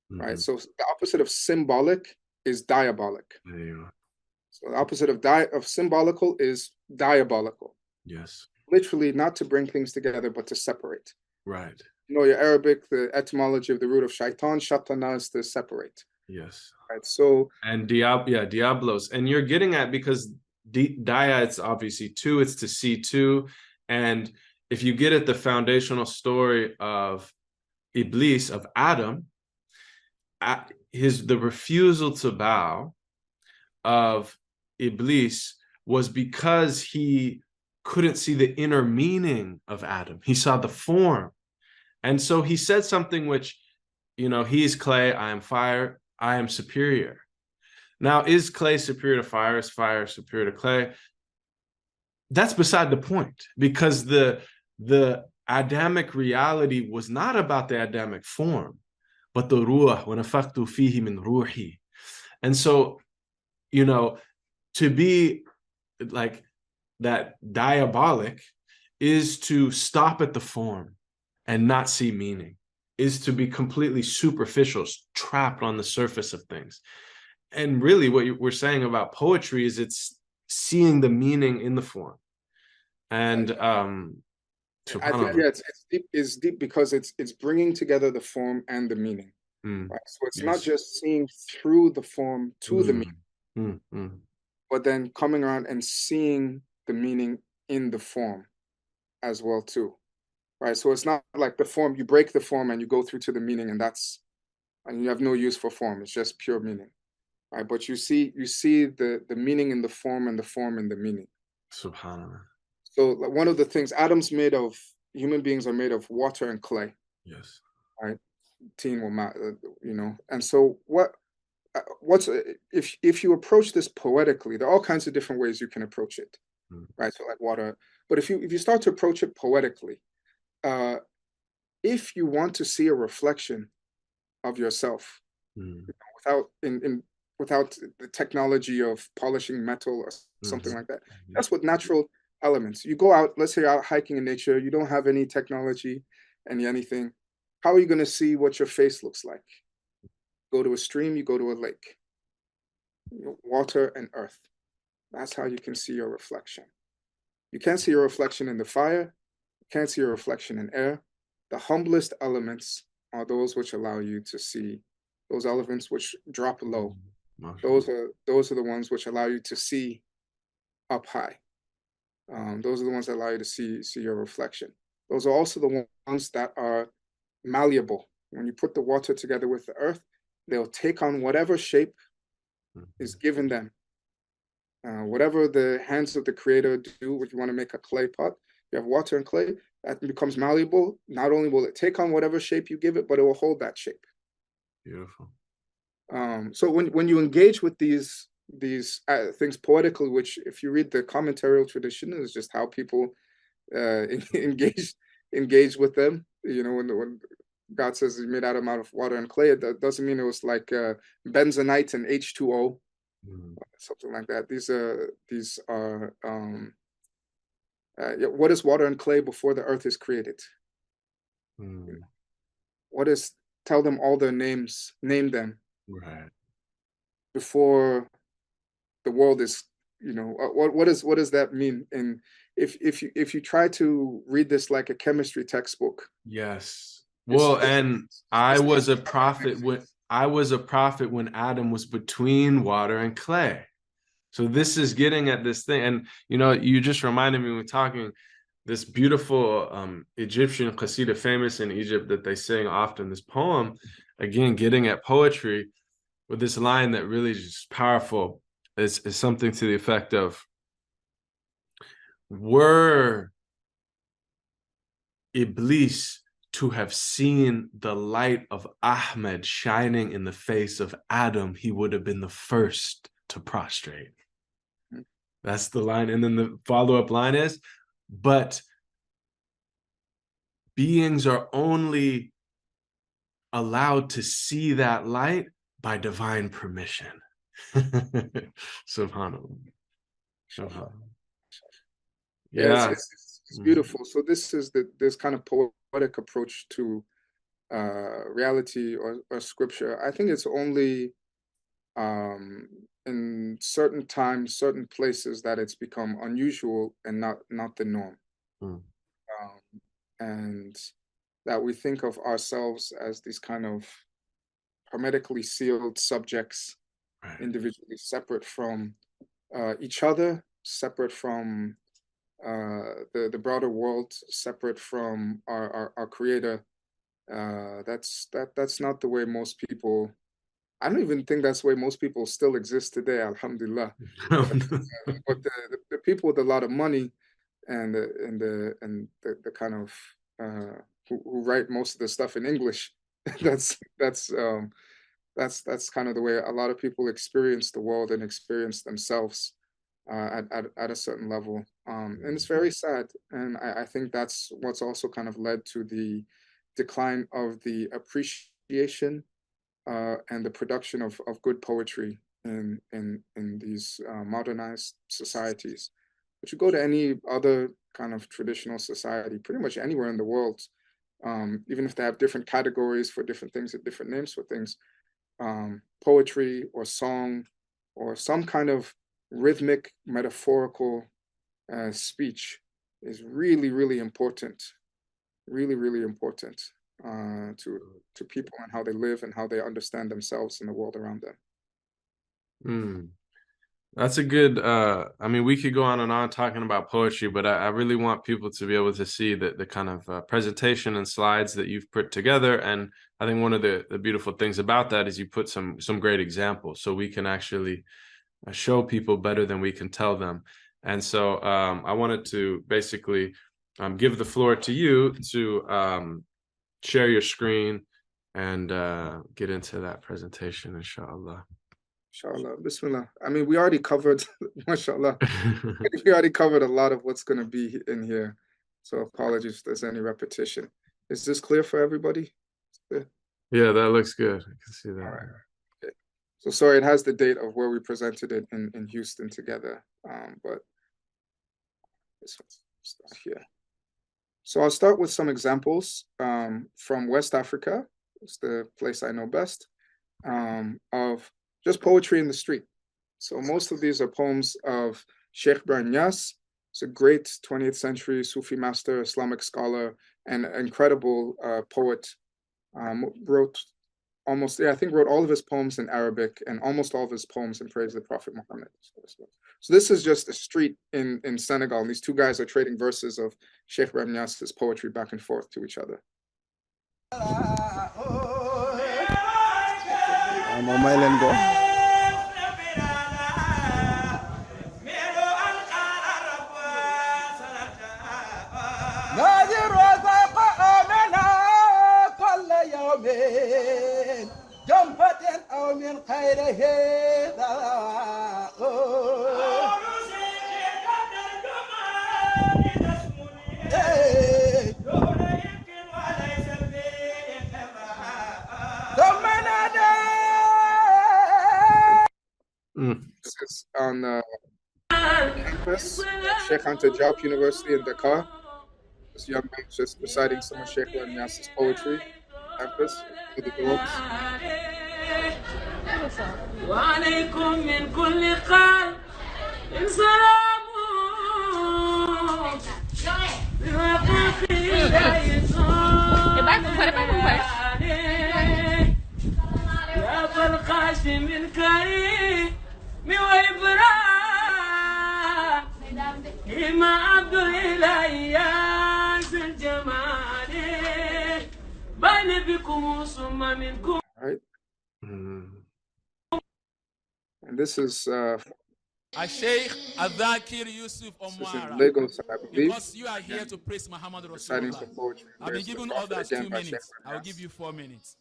right? So the opposite of symbolic is diabolic. So the opposite of symbolical is diabolical. Yes. Literally not to bring things together, but to separate. Right. Your Arabic, the etymology of the root of shaitan, shatana, is to separate. Yes. Right. So and diablos, and you're getting at, because dia, it's obviously two, it's to see two, and if you get at the foundational story of Iblis, of Adam, the refusal to bow of Iblis was because he couldn't see the inner meaning of Adam. He saw the form. And so he said something which, he is clay, I am fire, I am superior. Now, is clay superior to fire? Is fire superior to clay? That's beside the point, because the Adamic reality was not about the Adamic form, but the ruh, وَنَفَخْتُ فِيهِ مِنْ ruhi. And so, to be like that diabolic is to stop at the form and not see meaning, is to be completely superficial, trapped on the surface of things. And really what we're saying about poetry is it's seeing the meaning in the form. And I think, yeah, it's deep because it's bringing together the form and the meaning. Right? So it's not just seeing through the form to the meaning, but then coming around and seeing the meaning in the form as well too. Right? So it's not like the form, you break the form and you go through to the meaning, and you have no use for form. It's just pure meaning. Right? But you see the meaning in the form and the form in the meaning. Subhanallah. So one of the things, human beings are made of water and clay. Yes. Right? And so if you approach this poetically, there are all kinds of different ways you can approach it. Right? So like water. But if you start to approach it poetically, if you want to see a reflection of yourself, without the technology of polishing metal or something like that, that's what natural elements. You go out, let's say you're out hiking in nature, you don't have any technology, anything. How are you going to see what your face looks like? Go to a stream, you go to a lake. Water and earth. That's how you can see your reflection. You can't see your reflection in the fire. You can't see your reflection in air. The humblest elements are those which allow you to see, those elements which drop low. Those are the ones which allow you to see up high. Those are the ones that allow you to see your reflection. Those are also the ones that are malleable. When you put the water together with the earth, they'll take on whatever shape is given them. Whatever the hands of the creator do, if you want to make a clay pot, you have water and clay, that becomes malleable. Not only will it take on whatever shape you give it, but it will hold that shape. Beautiful. So when you engage with these things poetically, which if you read the commentarial tradition, is just how people engage with them. When God says He made Adam out of water and clay, that doesn't mean it was like bentonite and H2O, something like that. These are what is water and clay before the earth is created? What is, tell them all their names, name them. Right. Before the world is, what does that mean? And if you try to read this like a chemistry textbook. Yes. Well, and I was a prophet when Adam was between water and clay. So this is getting at this thing. And you just reminded me when we're talking, this beautiful Egyptian qasida, famous in Egypt, that they sing often, this poem, again, getting at poetry, with this line that really is just powerful, is something to the effect of, were Iblis to have seen the light of Ahmed shining in the face of Adam, he would have been the first to prostrate. That's the line. And then the follow-up line is, but beings are only allowed to see that light by divine permission. Subhanallah. Yeah, it's beautiful. So this is this kind of poetic approach to reality or scripture. I think it's only in certain times, certain places, that it's become unusual and not the norm. And that we think of ourselves as these kind of hermetically sealed subjects, individually separate from each other, separate from the broader world separate from our creator. That's not the way most people. I don't even think that's the way most people still exist today. Alhamdulillah. But the people with a lot of money and the kind of who write most of the stuff in English. that's that's um, that's kind of the way a lot of people experience the world and experience themselves at a certain level. And it's very sad. And I think that's what's also kind of led to the decline of the appreciation and the production of good poetry in these modernized societies. But you go to any other kind of traditional society, pretty much anywhere in the world, even if they have different categories for different things and different names for things, poetry or song or some kind of rhythmic, metaphorical speech is really, really important. Really, really important to people and how they live and how they understand themselves and the world around them. That's a good, I mean, we could go on and on talking about poetry, but I really want people to be able to see the kind of presentation and slides that you've put together. And I think one of the beautiful things about that is you put some great examples so we can actually show people better than we can tell them. And so I wanted to basically give the floor to you to share your screen and get into that presentation, inshallah. Inshallah, Bismillah. I mean, we already covered, mashallah, we already covered a lot of what's going to be in here. So apologies if there's any repetition. Is this clear for everybody? Yeah, that looks good. I can see that. All right. Okay. So sorry, it has the date of where we presented it in Houston together. But this one's start here. So I'll start with some examples from West Africa. It's the place I know best, of just poetry in the street. So most of these are poems of Sheikh Ibrahim Niasse. He's a great 20th century Sufi master, Islamic scholar, and incredible poet. Wrote all of his poems in Arabic and almost all of his poems in praise of the Prophet Muhammad. So this is just a street in Senegal, and these two guys are trading verses of Sheikh Ibrahim Niasse's poetry back and forth to each other. This is on campus at Sheikh Anta Diop University in Dakar. This young man just reciting some of Sheikh Ibrahim Niasse's poetry on campus with the dogs. Right. And this is Sheikh Adhakir Yusuf Omara. Lagos, I believe. Because you are here to praise Muhammad Reciting Rasulullah. some poetry. I've been given others 2 minutes. I'll give you 4 minutes.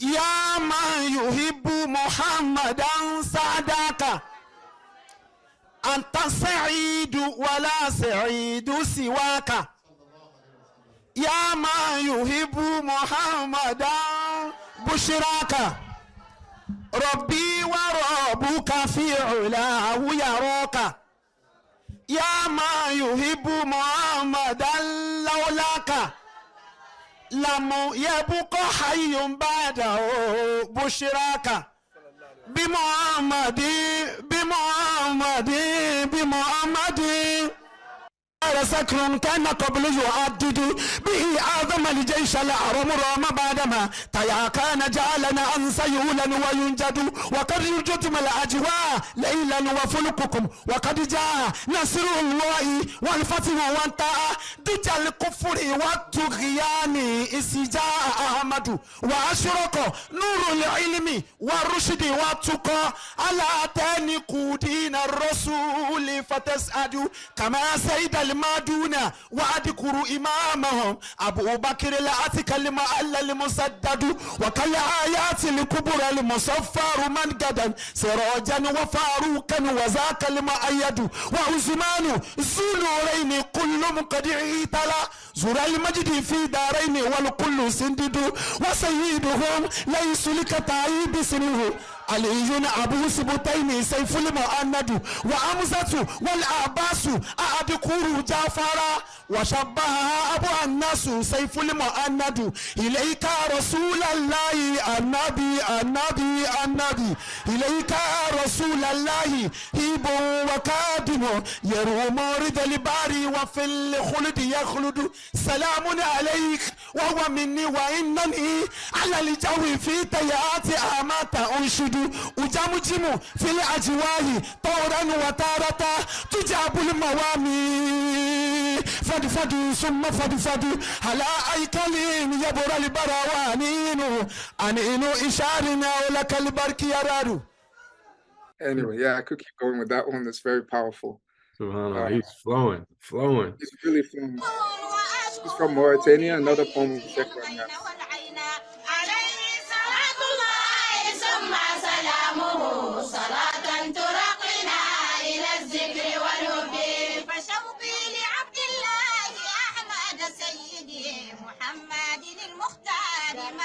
Ya man yuhibbu Muhammadan sadaka anta sa'idu wala sa'idu siwaka. Ya man yuhibbu Muhammadan bushraka Rabbi wa rabbuka fi ulahu yaraka. Ya man yuhibbu Muhammadan lawlaka lam yabqa hayyun ba'dahu bushraka. Bi Muhammadin صار سكر كان قبل يعدد به أعظم الجيش الأعرم رام بعدما كان جعلنا أن سيولا وينجد وقد يجتم الأجواء ليلا وفلككم وقد جاء نصر الله والفتح وانتهى دجى الكفر والطغيان إسجاء أحمد وأشرق نور العلم والرشد والتقى على تاني قودين الرسول فتسعد كما سيد المادون وأذكر إمامهم أبو بكر العتيق المعلى المسدد وكالآيات الكبرى المصفر من قدم سراجا وفاروقا وذاك المؤيد وعثمان ذو نورين كل قد اعتلى زر المجد في دارين والكل سندد وسيدهم ليس لكتائب سنه علي أبو سبتين سيف المؤند وأمزة والعباس أذكر جعفرا وشبهها أبو الناس سيف المؤند إليك رسول الله النبي إليك رسول الله هيب وكادم يروم رد الباري وفي الخلد يخلد سلام عليك وهو مني وإنني على الجو في تيات أمات أنشد وجمجم في الأجواه طورا وتارة تجاب الموامي فدفد ثم فدفد على أيكالين يبر البروانين أنين إشارنا ولك البرك يرارو. Anyway, yeah, I could keep going with that one. That's very powerful. SubhanAllah, he's flowing. He's really he's from Mauritania, another poem of Sheikh Rania.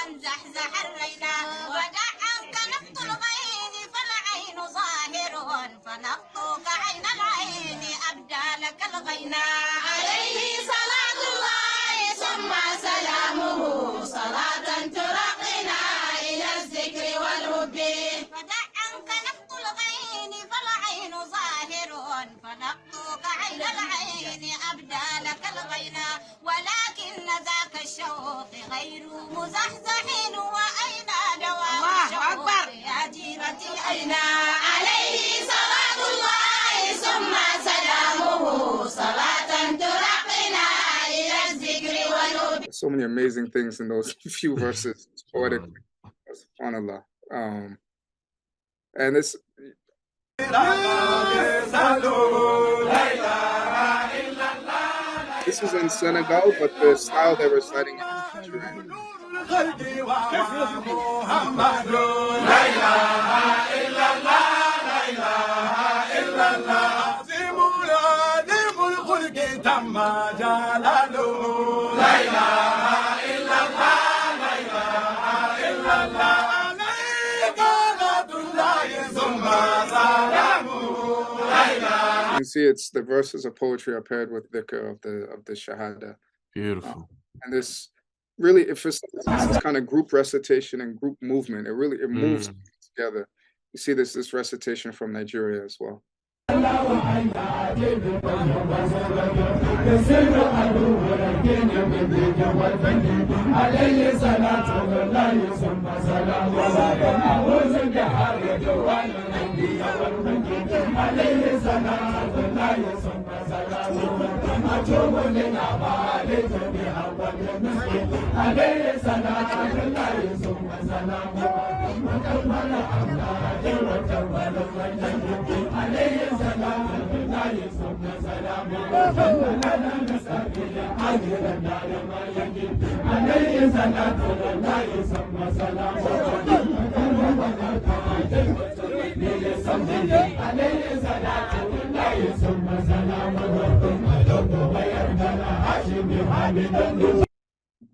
من زحزح الرينا ودع عنك نفط الغين فالعين ظاهر فنفطك عين العين أبدى لك الغينا عليه صلاة الله ثم سلامه صلاة ترقنا إلى الذكر والهب فدع عنك نفط الغين فالعين ظاهر فنفطك عين العين أبدى لك الغينا ولكن ذاك الشوق غير مزحزح وأين دوام الشوق يا جيرتي أين عليه صلاة الله ثم سلامه صلاة ترقنا إلى الذكر والهب. So many amazing things in those few verses poetically. SubhanAllah. And it's this is in Senegal, but the style they were reciting is Nigerian. You see, it's the verses of poetry are paired with dhikr of the Shahada. Beautiful. And this really, if it's this kind of group recitation and group movement, it moves together. You see this recitation from Nigeria as well.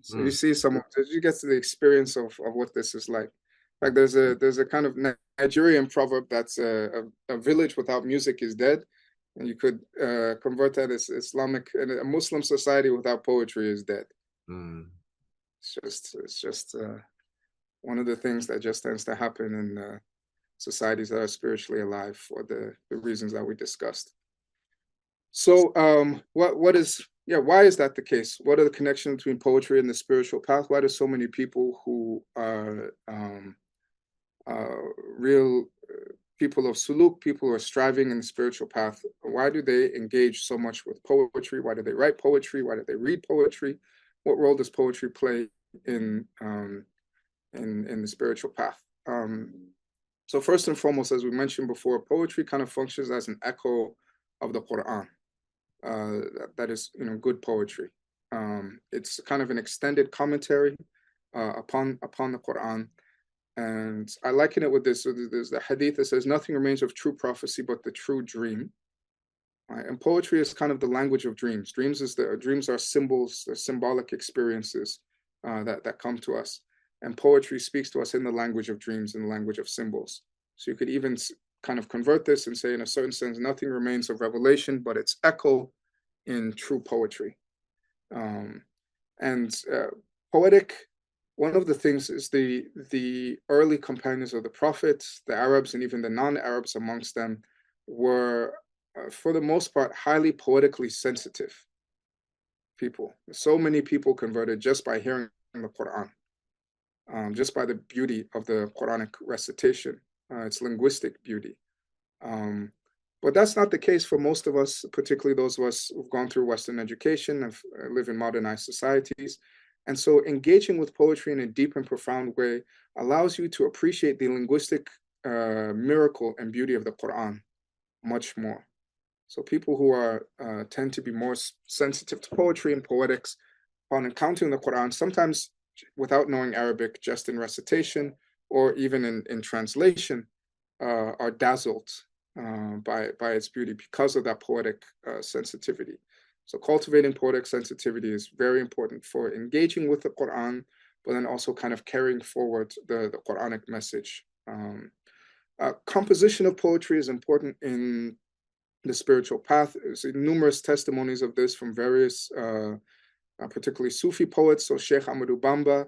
So you see you get to the experience of what this is like. Like there's a kind of Nigerian proverb that's a village without music is dead, and you could convert that as Islamic, and a Muslim society without poetry is dead. It's just one of the things that just tends to happen in societies that are spiritually alive for the reasons that we discussed. So why is that the case? What are the connections between poetry and the spiritual path? Why do so many people who are real people of suluk, people who are striving in the spiritual path, why do they engage so much with poetry? Why do they write poetry? Why do they read poetry? What role does poetry play in the spiritual path? So first and foremost, as we mentioned before, poetry kind of functions as an echo of the Quran. That is, good poetry. It's kind of an extended commentary upon the Quran. And I liken it with this. So there's the hadith that says, nothing remains of true prophecy but the true dream. Right? And poetry is kind of the language of dreams. Dreams are symbols, they're symbolic experiences that come to us. And poetry speaks to us in the language of dreams, in the language of symbols. So you could even kind of convert this and say, in a certain sense, nothing remains of revelation but its echo in true poetry. Poetic, one of the things is the early companions of the Prophet, the Arabs and even the non-Arabs amongst them, were, for the most part, highly poetically sensitive people. So many people converted just by hearing the Quran, just by the beauty of the Quranic recitation, its linguistic beauty. But that's not the case for most of us, particularly those of us who've gone through Western education and live in modernized societies. And so engaging with poetry in a deep and profound way allows you to appreciate the linguistic miracle and beauty of the Quran much more. So people who are tend to be more sensitive to poetry and poetics upon encountering the Quran, sometimes without knowing Arabic, just in recitation or even in translation, are dazzled by its beauty because of that poetic sensitivity. So cultivating poetic sensitivity is very important for engaging with the Quran, but then also kind of carrying forward the Quranic message. Composition of poetry is important in the spiritual path. There's numerous testimonies of this from various, particularly Sufi poets. So Sheikh Ahmadu Bamba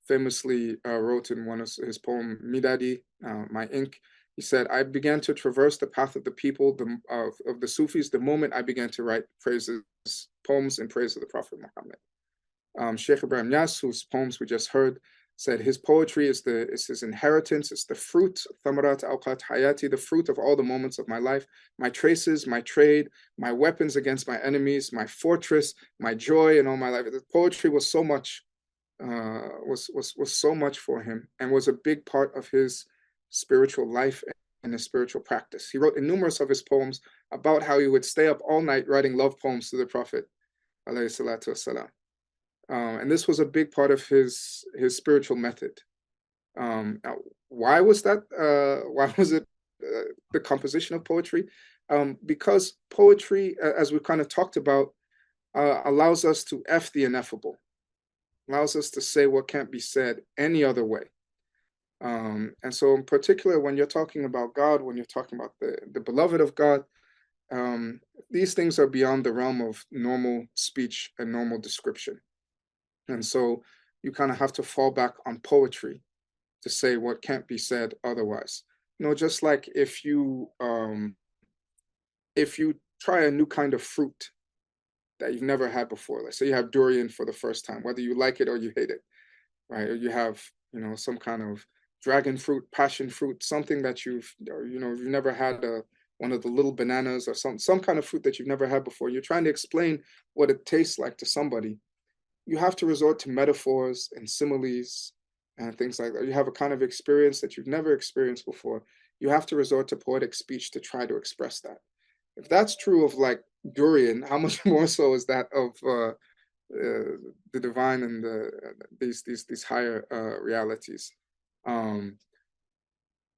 famously wrote in one of his poems, Midadi, My Ink, he said, I began to traverse the path of the people, of the Sufis, the moment I began to write poems in praise of the Prophet Muhammad. Sheikh Ibrahim Yas, whose poems we just heard, said his poetry is his inheritance, it's the fruit, thamarat awqat hayati, the fruit of all the moments of my life, my traces, my trade, my weapons against my enemies, my fortress, my joy in all my life. The poetry was so much, was so much for him and was a big part of his spiritual life and his spiritual practice. He wrote in numerous of his poems about how he would stay up all night writing love poems to the Prophet, alayhi salatu wasalam. And this was a big part of his spiritual method. Why was that? Why was it the composition of poetry? Because poetry, as we kind of talked about, allows us to F the ineffable, allows us to say what can't be said any other way. And so in particular, when you're talking about God, when you're talking about the beloved of God, these things are beyond the realm of normal speech and normal description. And so you kind of have to fall back on poetry to say what can't be said otherwise. Just like if you try a new kind of fruit that you've never had before, let's say you have durian for the first time, whether you like it or you hate it, right? Or you have, some kind of dragon fruit, passion fruit, something that you've never had, one of the little bananas or some kind of fruit that you've never had before. You're trying to explain what it tastes like to somebody. You have to resort to metaphors and similes and things like that. You have a kind of experience that you've never experienced before. You have to resort to poetic speech to try to express that. If that's true of like durian, how much more so is that of the divine and these higher realities?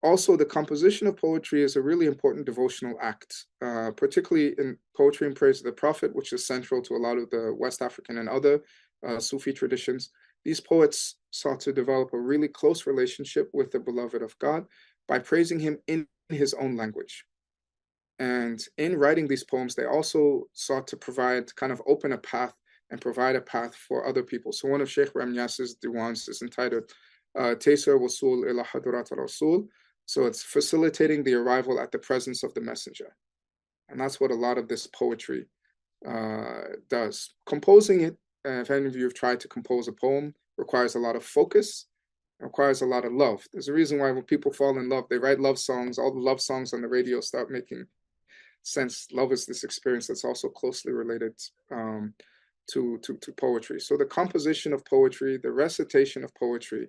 Also, the composition of poetry is a really important devotional act, particularly in poetry in praise of the Prophet, which is central to a lot of the West African and other Sufi traditions. These poets sought to develop a really close relationship with the beloved of God by praising him in his own language. And in writing these poems, they also sought to open a path and provide a path for other people. So one of Sheikh Ibrahim Yas's diwans is entitled Taysir Wasul ila Hadurat al-Rasul. So it's facilitating the arrival at the presence of the messenger. And that's what a lot of this poetry does. Composing it, if any of you have tried to compose a poem, requires a lot of focus, requires a lot of love. There's a reason why when people fall in love, they write love songs. All the love songs on the radio start making sense. Love is this experience that's also closely related to poetry. So the composition of poetry, the recitation of poetry,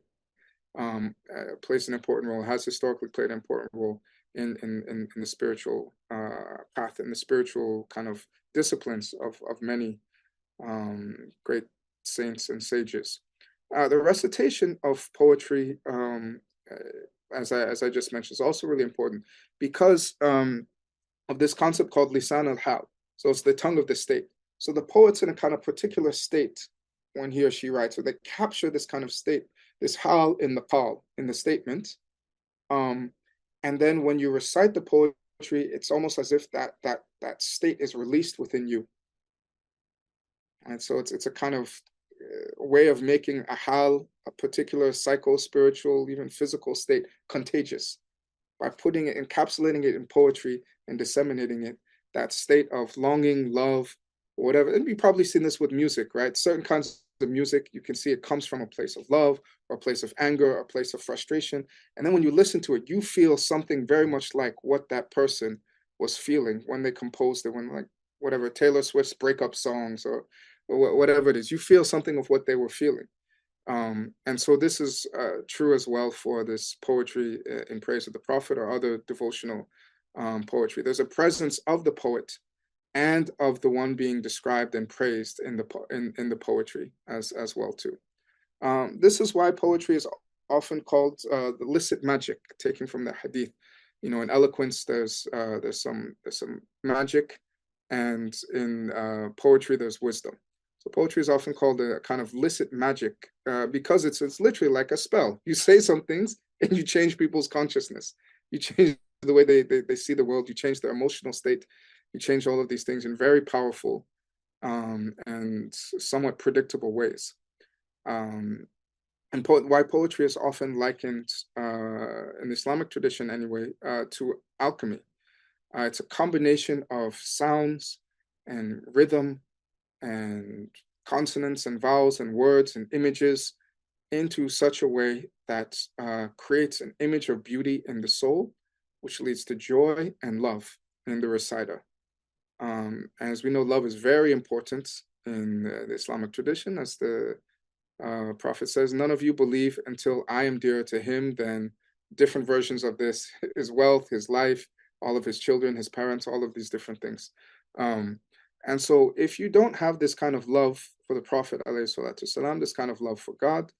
plays an important role, has historically played an important role in the spiritual path, in the spiritual kind of disciplines of many great saints and sages. The recitation of poetry, as I just mentioned, is also really important because of this concept called lisan al-hal. So it's the tongue of the state. So the poet's in a kind of particular state when he or she writes, so they capture this kind of state, this hal in the qal, in the statement. And then when you recite the poetry, it's almost as if that state is released within you. And so it's a kind of way of making a hal, a particular psycho-spiritual, even physical state, contagious by putting it, encapsulating it in poetry and disseminating it, that state of longing, love, whatever. And you've probably seen this with music, right? Certain kinds of music, you can see it comes from a place of love or a place of anger or a place of frustration. And then when you listen to it, you feel something very much like what that person was feeling when they composed it, when like whatever, Taylor Swift's breakup songs or whatever it is, you feel something of what they were feeling. And so this is true as well for this poetry in praise of the prophet or other devotional poetry. There's a presence of the poet and of the one being described and praised in the poetry as well too. This is why poetry is often called the licit magic, taken from the hadith. You know, in eloquence, there's some magic, and in poetry, there's wisdom. So poetry is often called a kind of licit magic because it's literally like a spell. You say some things and you change people's consciousness. You change the way they see the world. You change their emotional state. You change all of these things in very powerful and somewhat predictable ways. And why poetry is often likened, in the Islamic tradition anyway, to alchemy. It's a combination of sounds and rhythm and consonants and vowels and words and images into such a way that creates an image of beauty in the soul, which leads to joy and love in the reciter. As we know, love is very important in the Islamic tradition. As the Prophet says, none of you believe until I am dearer to him than different versions of this, his wealth, his life, all of his children, his parents, all of these different things. And so if you don't have this kind of love for the Prophet, ﷺ, this kind of love for God,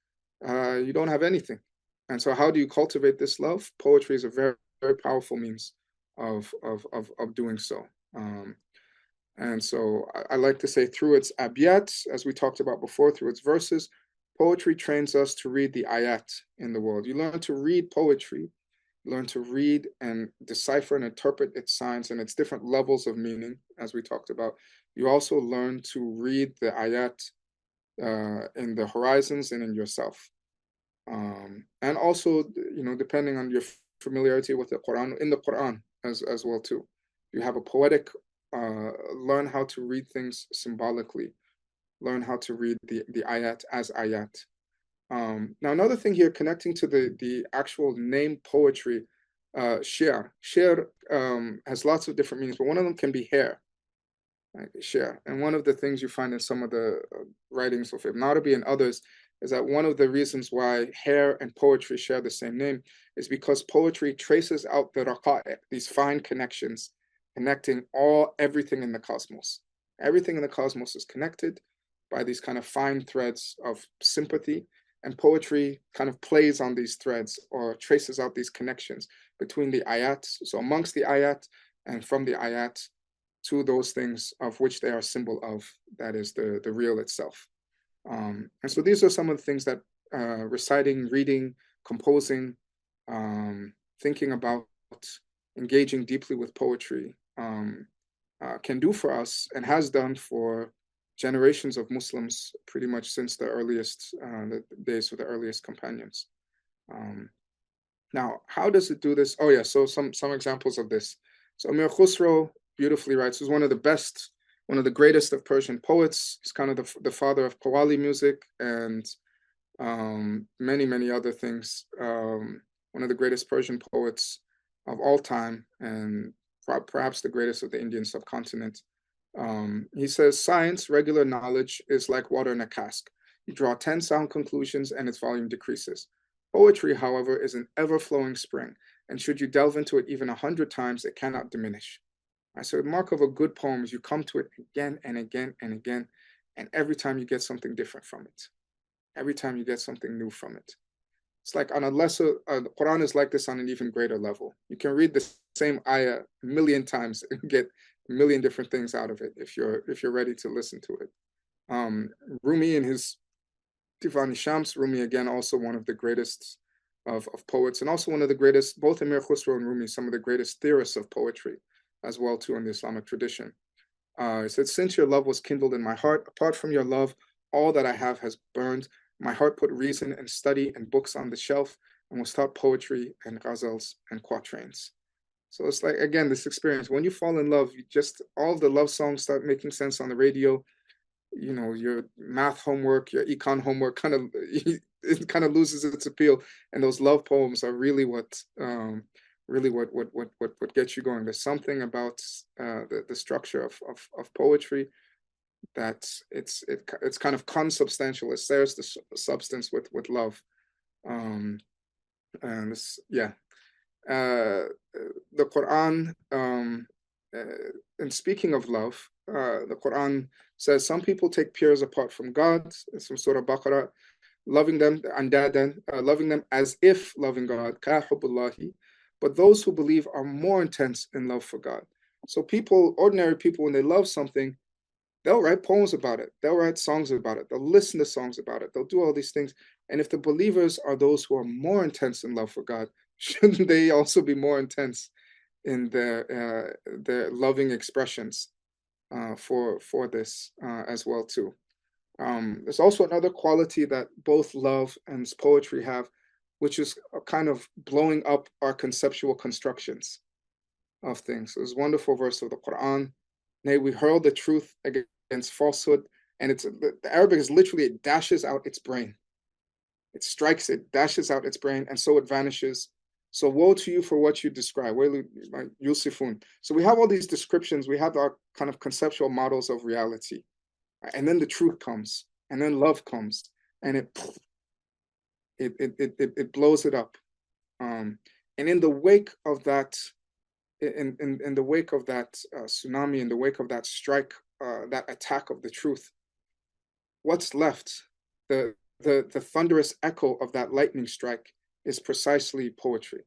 you don't have anything. And so how do you cultivate this love? Poetry is a very, very powerful means of doing so. And so I like to say through its abiyat, as we talked about before, through its verses, poetry trains us to read the ayat in the world. You learn to read poetry, you learn to read and decipher and interpret its signs and its different levels of meaning, as we talked about. You also learn to read the ayat in the horizons and in yourself. And also, you know, depending on your familiarity with the Quran, in the Quran as well too. You have a poetic, learn how to read things symbolically, learn how to read the ayat as ayat. Now, another thing here, connecting to the actual name poetry, shir. Shir has lots of different meanings, but one of them can be hair, right? Shir. And one of the things you find in some of the writings of Ibn Arabi and others is that one of the reasons why hair and poetry share the same name is because poetry traces out the raqa'iq, these fine connections, connecting everything in the cosmos. Everything in the cosmos is connected by these kind of fine threads of sympathy, and poetry kind of plays on these threads or traces out these connections between the ayat, so amongst the ayat and from the ayat to those things of which they are a symbol of, that is the real itself. And so these are some of the things that reciting, reading, composing, thinking about, engaging deeply with poetry can do for us and has done for generations of Muslims pretty much since the earliest the days of the earliest companions. Now, how does it do this? Oh yeah, so some examples of this. So Amir Khusro beautifully writes. He's one of the best, one of the greatest of Persian poets. He's kind of the father of Qawwali music and many, many other things. One of the greatest Persian poets of all time, and perhaps the greatest of the Indian subcontinent. He says, science, regular knowledge, is like water in a cask. You draw 10 sound conclusions and its volume decreases. Poetry, however, is an ever-flowing spring, and should you delve into it even 100 times, it cannot diminish. So the mark of a good poem is you come to it again and again and again, and every time you get something different from it. Every time you get something new from it. It's like on a lesser, the Quran is like this on an even greater level. You can read the same ayah a million times and get a million different things out of it if you're ready to listen to it. Rumi in his Divan Shams, Rumi again, also one of the greatest of poets, and also one of the greatest, both Amir Khusro and Rumi, some of the greatest theorists of poetry as well too in the Islamic tradition. He said, since your love was kindled in my heart, apart from your love, all that I have has burned. My heart put reason and study and books on the shelf and was taught poetry and ghazals and quatrains. So it's like, again, this experience, when you fall in love, you just, all the love songs start making sense on the radio. You know, your math homework, your econ homework it kind of loses its appeal. And those love poems are really what gets you going. There's something about the structure of poetry that it's kind of consubstantial. It shares the substance with love. And this, yeah. The Quran, and speaking of love, the Quran says some people take peers apart from God. It's from Surah Baqarah, loving them andadan, loving them as if loving God, ka hubbullahi. But those who believe are more intense in love for God. So people, ordinary people, when they love something, they'll write poems about it. They'll write songs about it. They'll listen to songs about it. They'll do all these things. And if the believers are those who are more intense in love for God, shouldn't they also be more intense in their loving expressions for this as well too? There's also another quality that both love and poetry have, which is a kind of blowing up our conceptual constructions of things. There's a wonderful verse of the Quran. Nay, we hurl the truth against falsehood, and it's the Arabic is literally, it dashes out its brain. It strikes, it dashes out its brain, and so it vanishes. So woe to you for what you describe. Yusifun. So we have all these descriptions. We have our kind of conceptual models of reality, and then the truth comes, and then love comes, and it blows it up. And in the wake of that, in the wake of that tsunami, in the wake of that strike, that attack of the truth, what's left? The thunderous echo of that lightning strike is precisely poetry.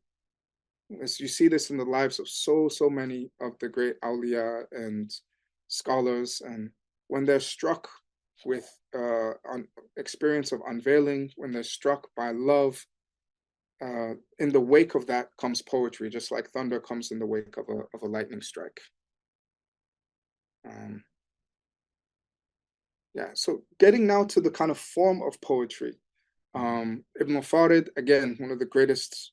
As you see this in the lives of so many of the great awliya and scholars, and when they're struck with an experience of unveiling, when they're struck by love, in the wake of that comes poetry, just like thunder comes in the wake of a lightning strike. Yeah, so getting now to the kind of form of poetry. Ibn Farid, again, one of the greatest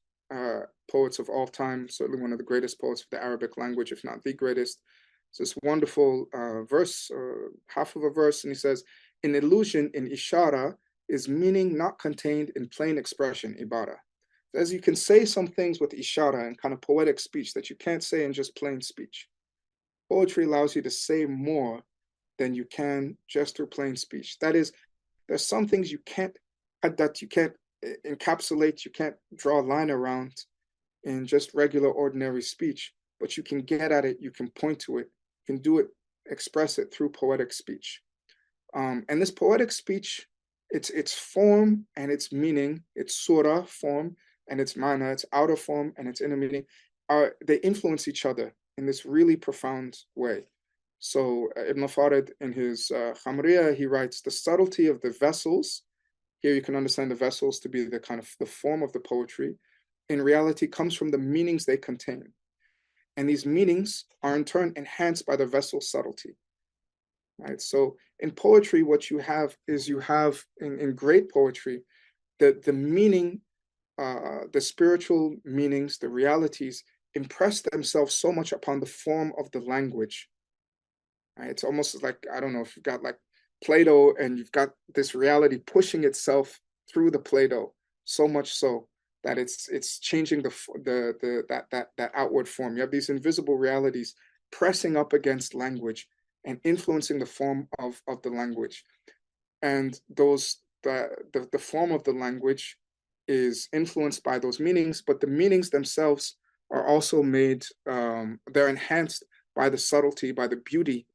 poets of all time, certainly one of the greatest poets of the Arabic language, if not the greatest. It's this wonderful verse, half of a verse, and he says, an illusion in ishara is meaning not contained in plain expression, ibara. As you can say some things with ishara and kind of poetic speech that you can't say in just plain speech. Poetry allows you to say more than you can just through plain speech. That is, there's some things you can't encapsulate, you can't draw a line around in just regular, ordinary speech, but you can get at it, you can point to it, you can do it, express it through poetic speech. And this poetic speech, its form and its meaning, its surah form and its mana, its outer form and its inner meaning, they influence each other in this really profound way. So Ibn Farid in his Khamriya, he writes, the subtlety of the vessels, here you can understand the vessels to be the kind of the form of the poetry, in reality comes from the meanings they contain. And these meanings are in turn enhanced by the vessel's subtlety. Right? So in poetry, what you have is in great poetry, the meaning, the spiritual meanings, the realities impress themselves so much upon the form of the language. Right? It's almost like, I don't know, if you've got like Play-Doh and you've got this reality pushing itself through the Play-Doh, so much so that it's changing that outward form. You have these invisible realities pressing up against language and influencing the form of the language. And the form of the language is influenced by those meanings, but the meanings themselves are also made, they're enhanced by the subtlety, by the beauty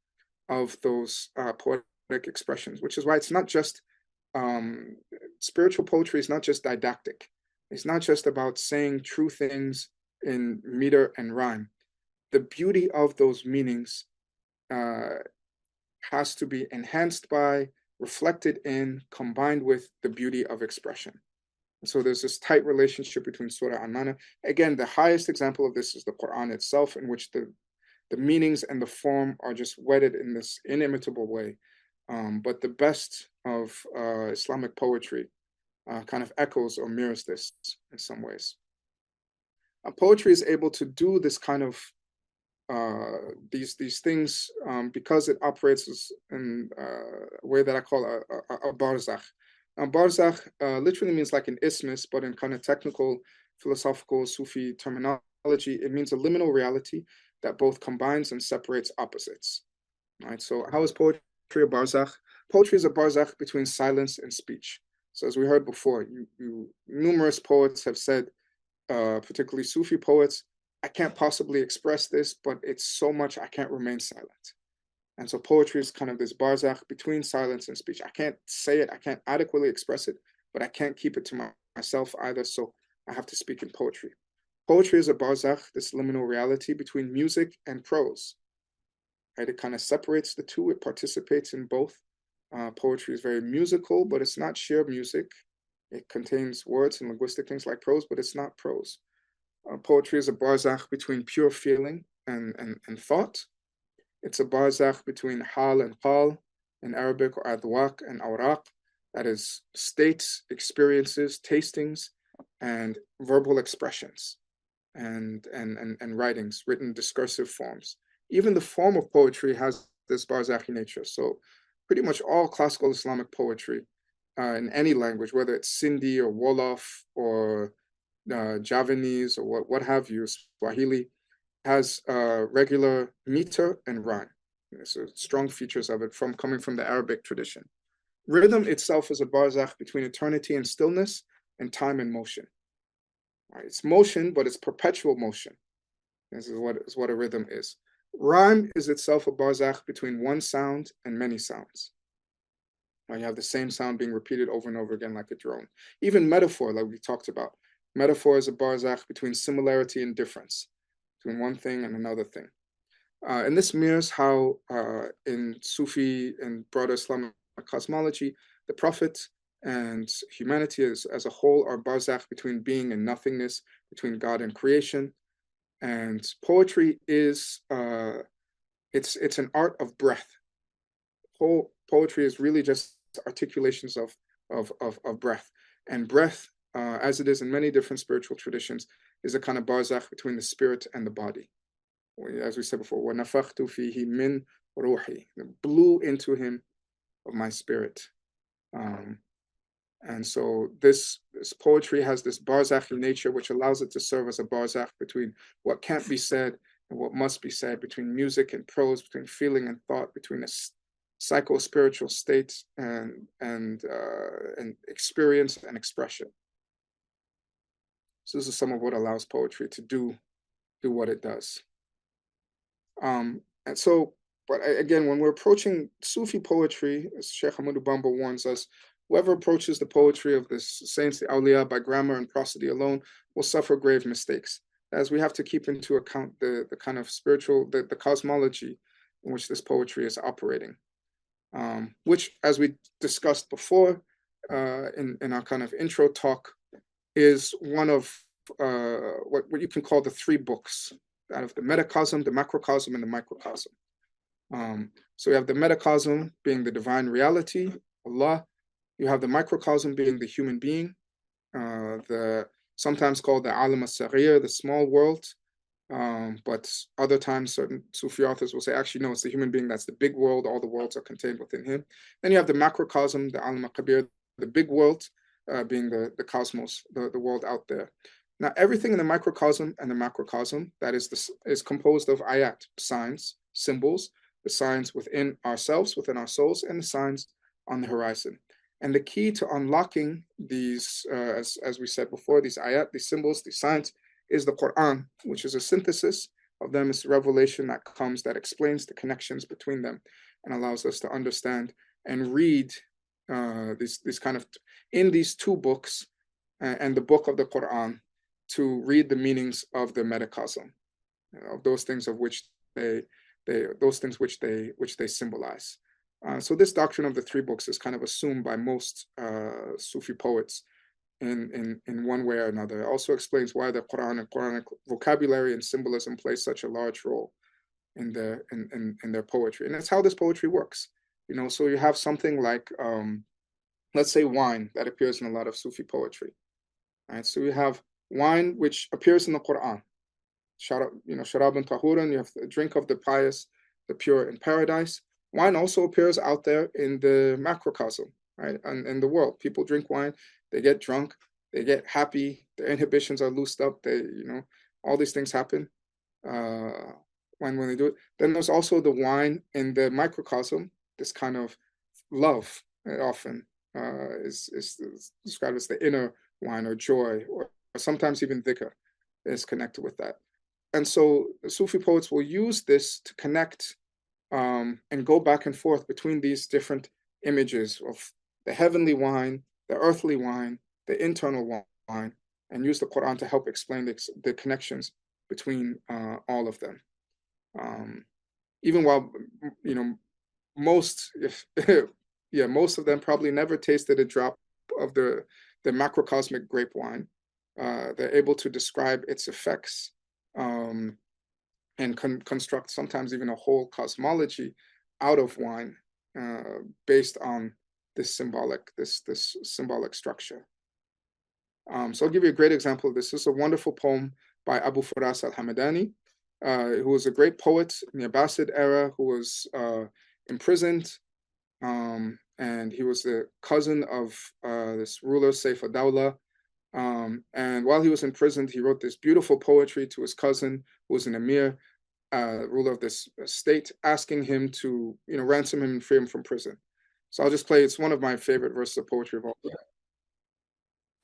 of those poetic expressions, which is why it's not just, spiritual poetry is not just didactic. It's not just about saying true things in meter and rhyme. The beauty of those meanings has to be enhanced by, reflected in, combined with the beauty of expression. So there's this tight relationship between surah and mana. Again, the highest example of this is the Quran itself, in which the meanings and the form are just wedded in this inimitable way. But the best of Islamic poetry kind of echoes or mirrors this in some ways. Poetry is able to do this kind of these things because it operates in a way that I call a barzakh. Now, barzakh literally means like an isthmus, but in kind of technical, philosophical, Sufi terminology, it means a liminal reality that both combines and separates opposites. Right. So, how is poetry a barzakh? Poetry is a barzakh between silence and speech. So, as we heard before, numerous poets have said, particularly Sufi poets, I can't possibly express this, but it's so much I can't remain silent. And so poetry is kind of this barzakh between silence and speech. I can't say it, I can't adequately express it, but I can't keep it to myself either, so I have to speak in poetry. Poetry is a barzakh, this liminal reality between music and prose. Right? It kind of separates the two, it participates in both. Poetry is very musical, but it's not sheer music. It contains words and linguistic things like prose, but it's not prose. Poetry is a barzakh between pure feeling and thought. It's a barzakh between hal and qal in Arabic, or adwaq and awraq, that is states, experiences, tastings, and verbal expressions and writings, written discursive forms. Even the form of poetry has this barzakhi nature. So pretty much all classical Islamic poetry in any language, whether it's Sindhi or Wolof or Javanese or what have you, Swahili, has regular meter and rhyme. So strong features of it coming from the Arabic tradition. Rhythm itself is a barzakh between eternity and stillness and time and motion. Right? It's motion, but it's perpetual motion. This is what a rhythm is. Rhyme is itself a barzakh between one sound and many sounds. Right? You have the same sound being repeated over and over again like a drone. Even metaphor, like we talked about. Metaphor is a barzakh between similarity and difference, between one thing and another thing. And this mirrors how in Sufi and broader Islamic cosmology, the Prophet and humanity as a whole are barzakh between being and nothingness, between God and creation. And poetry is, it's an art of breath. Poetry is really just articulations of breath. And breath, as it is in many different spiritual traditions, is a kind of barzakh between the spirit and the body. As we said before, وَنَفَخْتُ فِيهِ مِنْ رُوحِي, blew into him of my spirit. And so this poetry has this barzakhi nature, which allows it to serve as a barzakh between what can't be said and what must be said, between music and prose, between feeling and thought, between a psycho-spiritual state and experience and expression. So this is some of what allows poetry to do what it does. And so, but again, when we're approaching Sufi poetry, as Sheikh Ahmadu Bamba warns us, whoever approaches the poetry of the saints, the awliya, by grammar and prosody alone will suffer grave mistakes, as we have to keep into account the kind of spiritual, the cosmology in which this poetry is operating, which, as we discussed before in our kind of intro talk, is one of what you can call the three books, out of the metacosm, the macrocosm, and the microcosm. So you have the metacosm being the divine reality, Allah. You have the microcosm being the human being, sometimes called the alam as-saghir, the small world, But other times, certain Sufi authors will say, actually, no, it's the human being that's the big world. All the worlds are contained within him. Then you have the macrocosm, the alam al-kabir, the big world, being the cosmos, the world out there. Now, everything in the microcosm and the macrocosm, that is composed of ayat, signs, symbols, the signs within ourselves, within our souls, and the signs on the horizon. And the key to unlocking these, as we said before, these ayat, these symbols, these signs, is the Quran, which is a synthesis of them. It's revelation that comes, that explains the connections between them and allows us to understand and read these kind of, in these two books and the book of the Quran, to read the meanings of the metacosm, of those things of which those things which they symbolize. So this doctrine of the three books is kind of assumed by most Sufi poets in one way or another. It also explains why the Quran and Quranic vocabulary and symbolism plays such a large role in their poetry. And that's how this poetry works. So you have something like, let's say, wine that appears in a lot of Sufi poetry. Right? So you have wine which appears in the Quran. Sharabun tahuran, you have the drink of the pious, the pure in paradise. Wine also appears out there in the macrocosm, right? And in the world, people drink wine, they get drunk, they get happy, their inhibitions are loosed up, all these things happen when they do it. Then there's also the wine in the microcosm, this kind of love, often is described as the inner wine or joy, or sometimes even dhikr is connected with that. And so the Sufi poets will use this to connect and go back and forth between these different images of the heavenly wine, the earthly wine, the internal wine, and use the Quran to help explain the connections between all of them. Even while, most of them probably never tasted a drop of the macrocosmic grape wine. They're able to describe its effects and construct sometimes even a whole cosmology out of wine based on this symbolic structure. So I'll give you a great example of this. This is a wonderful poem by Abu Faras al-Hamadani, who was a great poet in the Abbasid era, who was imprisoned, and he was the cousin of this ruler, Saif ad-Dawla. And while he was imprisoned, he wrote this beautiful poetry to his cousin, who was an emir, ruler of this state, asking him to, ransom him and free him from prison. So I'll just play. It's one of my favorite verses of poetry of all time.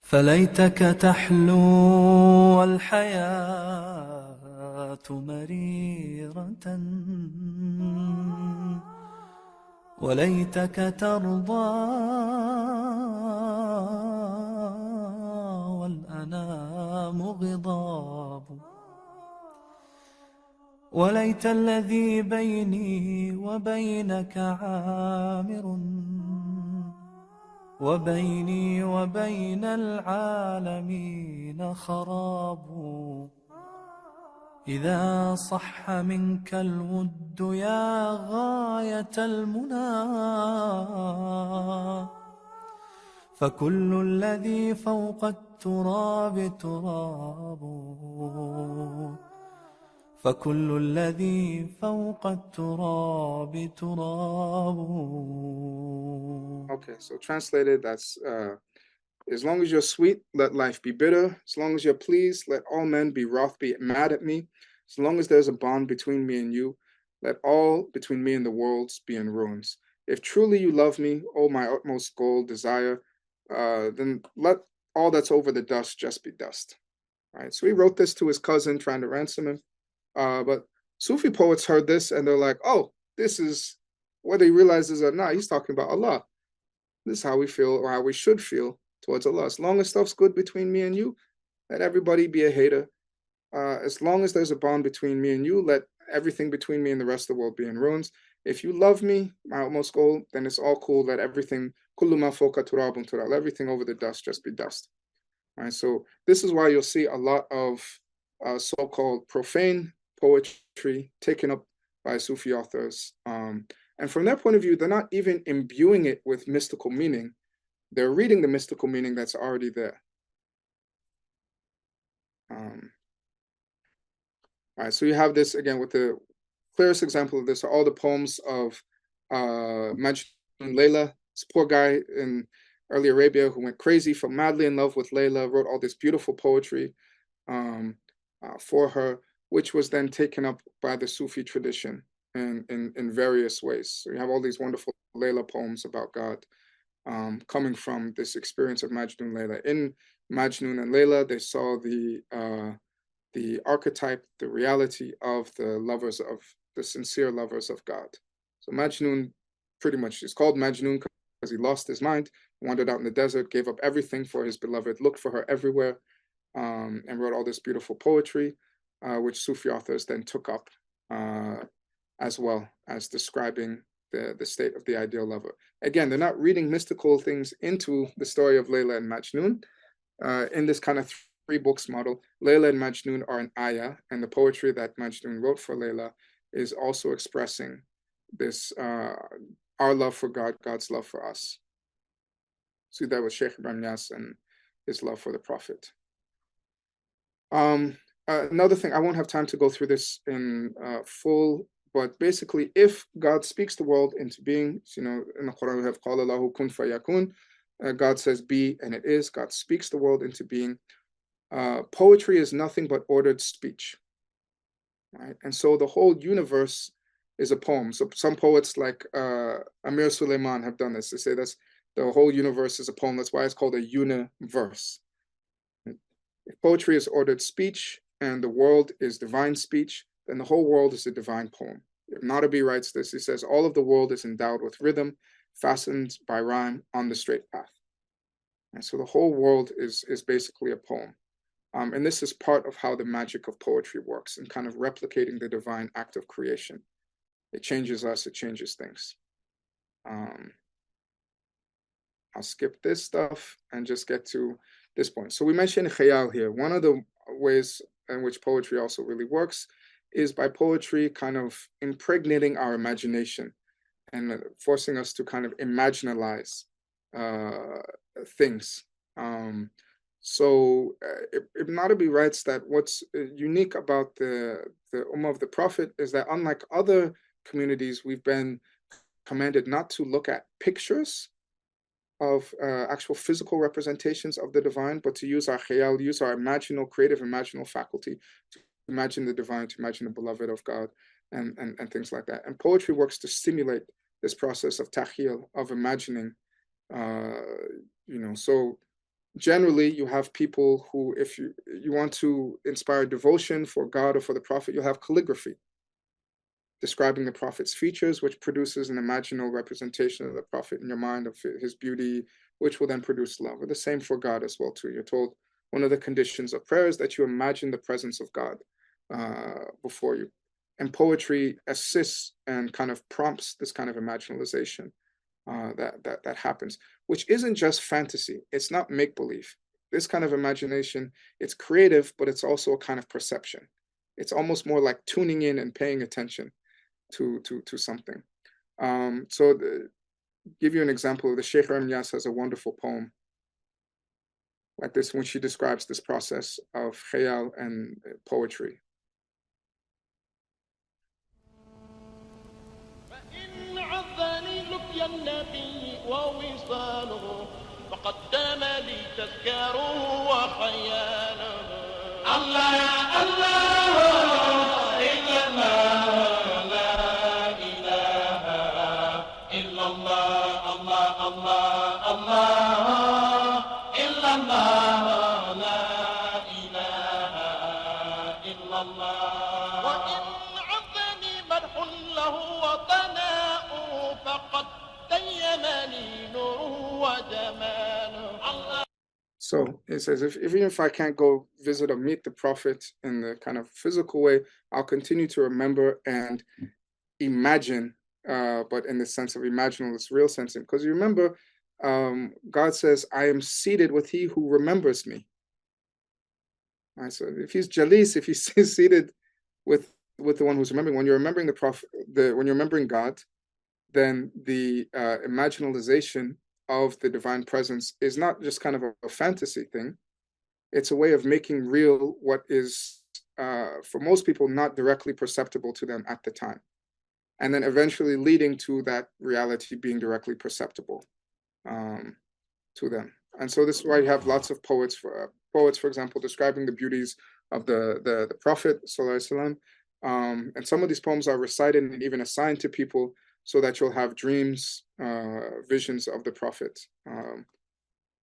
فليتك تحلو الحياة مريرة وليتك ترضى والأنام غضاب وليت الذي بيني وبينك عامر وبيني وبين العالمين خراب إذا صح منك الود يا غاية المنى فكل الذي فوق التراب تراب فكل الذي فوق التراب تراب. Okay, so translated, that's as long as you're sweet, let life be bitter. As long as you're pleased, let all men be wroth, be mad at me. As long as there's a bond between me and you, let all between me and the worlds be in ruins. If truly you love me, oh my utmost goal, desire, then let all that's over the dust just be dust. Right? So he wrote this to his cousin, trying to ransom him. But Sufi poets heard this and they're like, oh, this is, whether he realizes or not, he's talking about Allah. This is how we feel, or how we should feel towards Allah. As long as stuff's good between me and you, let everybody be a hater. As long as there's a bond between me and you, let everything between me and the rest of the world be in ruins. If you love me, my utmost goal, then it's all cool. Let everything, kullu ma fawqa turabun turab, let everything over the dust just be dust. All right, so this is why you'll see a lot of so-called profane poetry taken up by Sufi authors. And from their point of view, they're not even imbuing it with mystical meaning. They're reading the mystical meaning that's already there. All right, so you have this again with the clearest example of this are all the poems of Majnun Layla, this poor guy in early Arabia who went crazy, fell madly in love with Layla, wrote all this beautiful poetry for her, which was then taken up by the Sufi tradition in various ways. So you have all these wonderful Layla poems about God coming from this experience of Majnun Layla. In Majnun and Layla, they saw the archetype, the reality of the sincere lovers of God. So Majnun pretty much is called Majnun because he lost his mind, wandered out in the desert, gave up everything for his beloved, looked for her everywhere, and wrote all this beautiful poetry, which Sufi authors then took up as well as describing the state of the ideal lover. Again, they're not reading mystical things into the story of Layla and Majnun. In this kind of three books model, Layla and Majnun are an ayah, and the poetry that Majnun wrote for Layla is also expressing this, our love for God, God's love for us. See that with Sheikh Ibrahim Yas and his love for the Prophet. Another thing, I won't have time to go through this in full, but basically, if God speaks the world into being, in the Quran we have Qala Lahu kun fayakun, God says be, and it is. God speaks the world into being. Poetry is nothing but ordered speech, right? And so the whole universe is a poem. So some poets like Amir Suleiman have done this. They say that's the whole universe is a poem. That's why it's called a universe. If poetry is ordered speech and the world is divine speech, then the whole world is a divine poem. Ibn Arabi writes this. He says, all of the world is endowed with rhythm, fastened by rhyme on the straight path. And so the whole world is basically a poem. And this is part of how the magic of poetry works in kind of replicating the divine act of creation. It changes us, it changes things. I'll skip this stuff and just get to this point. So we mentioned khayal here. One of the ways in which poetry also really works is by poetry kind of impregnating our imagination and forcing us to kind of imaginalize things. So Ibn Arabi writes that what's unique about the Ummah of the Prophet is that unlike other communities, we've been commanded not to look at pictures of actual physical representations of the divine, but to use our khayal, use our creative imaginal faculty to imagine the divine, to imagine the beloved of God, and things like that. And poetry works to stimulate this process of takhil, of imagining, so generally you have people who, if you want to inspire devotion for God or for the Prophet, you'll have calligraphy describing the Prophet's features, which produces an imaginal representation of the Prophet in your mind, of his beauty, which will then produce love. Or the same for God as well too. You're told one of the conditions of prayer is that you imagine the presence of God before you. And poetry assists and kind of prompts this kind of imaginalization that happens, which isn't just fantasy. It's not make-believe. This kind of imagination, it's creative, but it's also a kind of perception. It's almost more like tuning in and paying attention to something. Give you an example of the Sheikh Ibrahim Yas has a wonderful poem like this when she describes this process of khayal and poetry. So it says, even if I can't go visit or meet the Prophet in the kind of physical way, I'll continue to remember and imagine, but in the sense of imaginal, this real sense. Because you remember, God says, I am seated with he who remembers me. Right, so if he's Jalis, if he's seated with the one who's remembering, when you're remembering the Prophet, when you're remembering God, then the imaginalization of the divine presence is not just kind of a fantasy thing. It's a way of making real what is for most people, not directly perceptible to them at the time, and then eventually leading to that reality being directly perceptible to them. And so this is why you have lots of poets, for example, describing the beauties of the Prophet ﷺ. And some of these poems are recited and even assigned to people so that you'll have dreams, visions of the Prophet,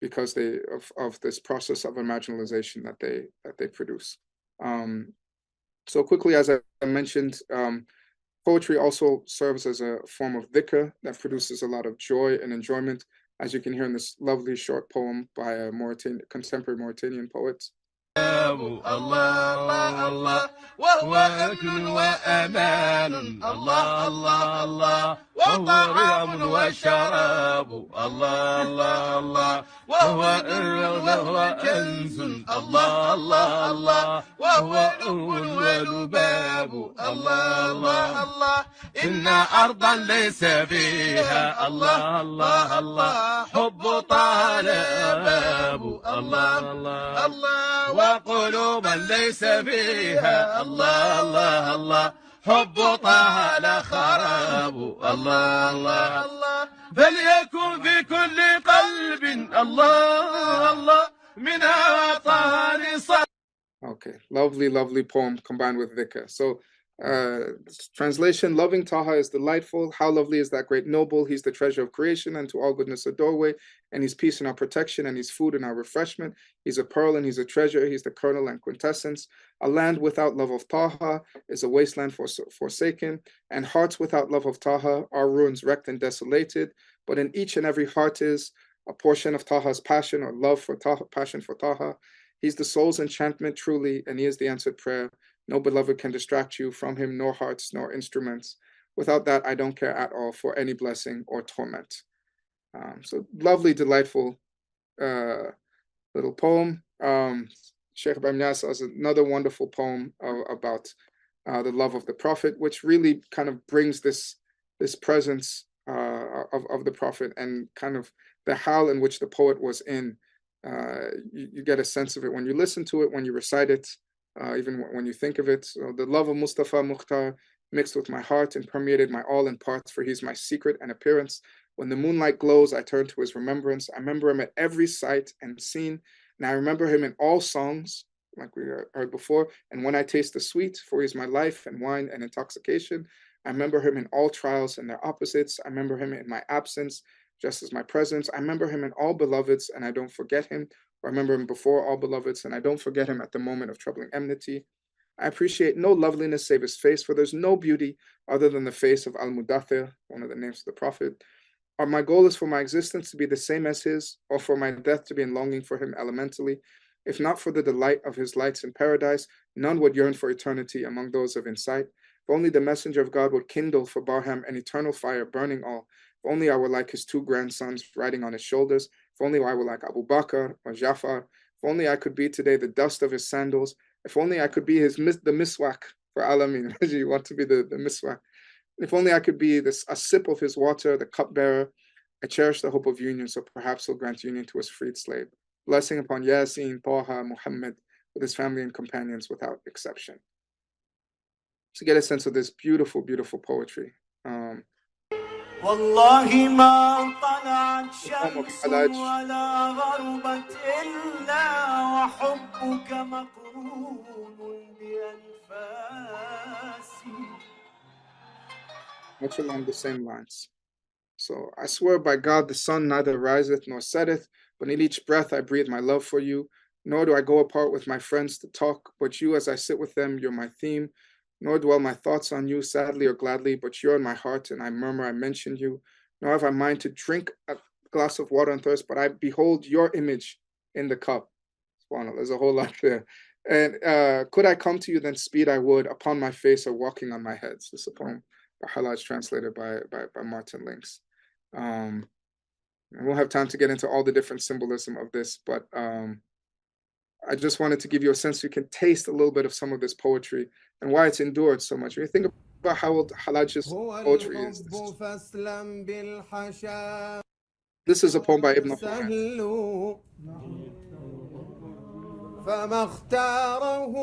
because of this process of imaginalization that they produce. So quickly, as I mentioned, poetry also serves as a form of dhikr that produces a lot of joy and enjoyment, as you can hear in this lovely short poem by a contemporary Mauritanian poet. الله الله الله وهو أكل وأمان الله الله الله وهو طعام وشراب الله الله الله وهو وهو كنز الله الله الله وهو أول ولباب الله الله الله إن أرضا ليس فيها الله الله الله حب طال باب الله الله الله وقلوبا ليس فيها الله الله الله حب طال خراب الله الله الله فليكن في كل قلب الله الله من طال صدر. Okay, lovely poem combined with dhikr. So translation: loving Taha is delightful. How lovely is that great noble. He's the treasure of creation, and to all goodness a doorway, and he's peace and our protection, and he's food and our refreshment. He's a pearl and he's a treasure. He's the kernel and quintessence. A land without love of Taha is a wasteland forsaken, and hearts without love of Taha are ruins wrecked and desolated. But in each and every heart is a portion of Taha's passion or love for Taha, passion for Taha. He's the soul's enchantment truly, and he is the answered prayer. No beloved can distract you from him, nor hearts, nor instruments. Without that, I don't care at all for any blessing or torment. So lovely, delightful little poem. Sheikh Bamyas has another wonderful poem about the love of the Prophet, which really kind of brings this presence of the Prophet and kind of the hal in which the poet was in. You get a sense of it when you listen to it, when you recite it, even when you think of it. So the love of Mustafa Mukhtar mixed with my heart and permeated my all in parts, for he's my secret and appearance. When the moonlight glows, I turn to his remembrance. I remember him at every sight and scene, and I remember him in all songs, like we heard before. And when I taste the sweet, for he's my life and wine and intoxication. I remember him in all trials and their opposites. I remember him in my absence, just as my presence. I remember him in all beloveds, and I don't forget him. Or I remember him before all beloveds, and I don't forget him at the moment of troubling enmity. I appreciate no loveliness save his face, for there's no beauty other than the face of Al-Mudathir, one of the names of the Prophet. Or my goal is for my existence to be the same as his, or for my death to be in longing for him elementally. If not for the delight of his lights in paradise, none would yearn for eternity among those of insight. If only the messenger of God would kindle for Barham an eternal fire burning all. If only I were like his two grandsons riding on his shoulders. If only I were like Abu Bakr or Jafar. If only I could be today the dust of his sandals. If only I could be the miswak for Alameen. You want to be the miswak. If only I could be a sip of his water, the cupbearer. I cherish the hope of union, so perhaps he'll grant union to his freed slave. Blessing upon Yasin, Taha, Muhammad, with his family and companions without exception. To get a sense of this beautiful, beautiful poetry. والله ما طلعت شمس ولا غربت إلا وحبك مقرون بأنفاسي. Much along the same lines. So I swear by God, the sun neither riseth nor setteth, but in each breath I breathe my love for you. Nor do I go apart with my friends to talk, but you, as I sit with them, you're my theme. Nor dwell my thoughts on you, sadly or gladly, but you're in my heart, and I murmur, I mention you. Nor have I mind to drink a glass of water and thirst, but I behold your image in the cup. There's a whole lot there. And could I come to you, then speed I would, upon my face or walking on my head. So this is a poem by Halaj, translated by Martin Links. And we'll have time to get into all the different symbolism of this, but I just wanted to give you a sense so you can taste a little bit of some of this poetry and why it's endured so much. When you think about how old Halaj's poetry is, this is a poem by Ibn فما اختاره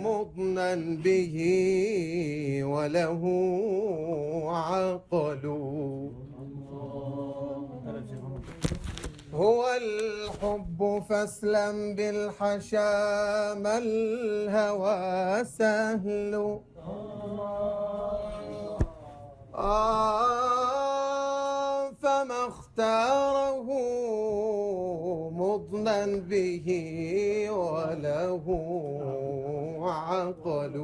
مضنا به وله عقل هو الحب فاسلم بالحشا ما الهوى سهل فما اختاره مضنا به وله عقل.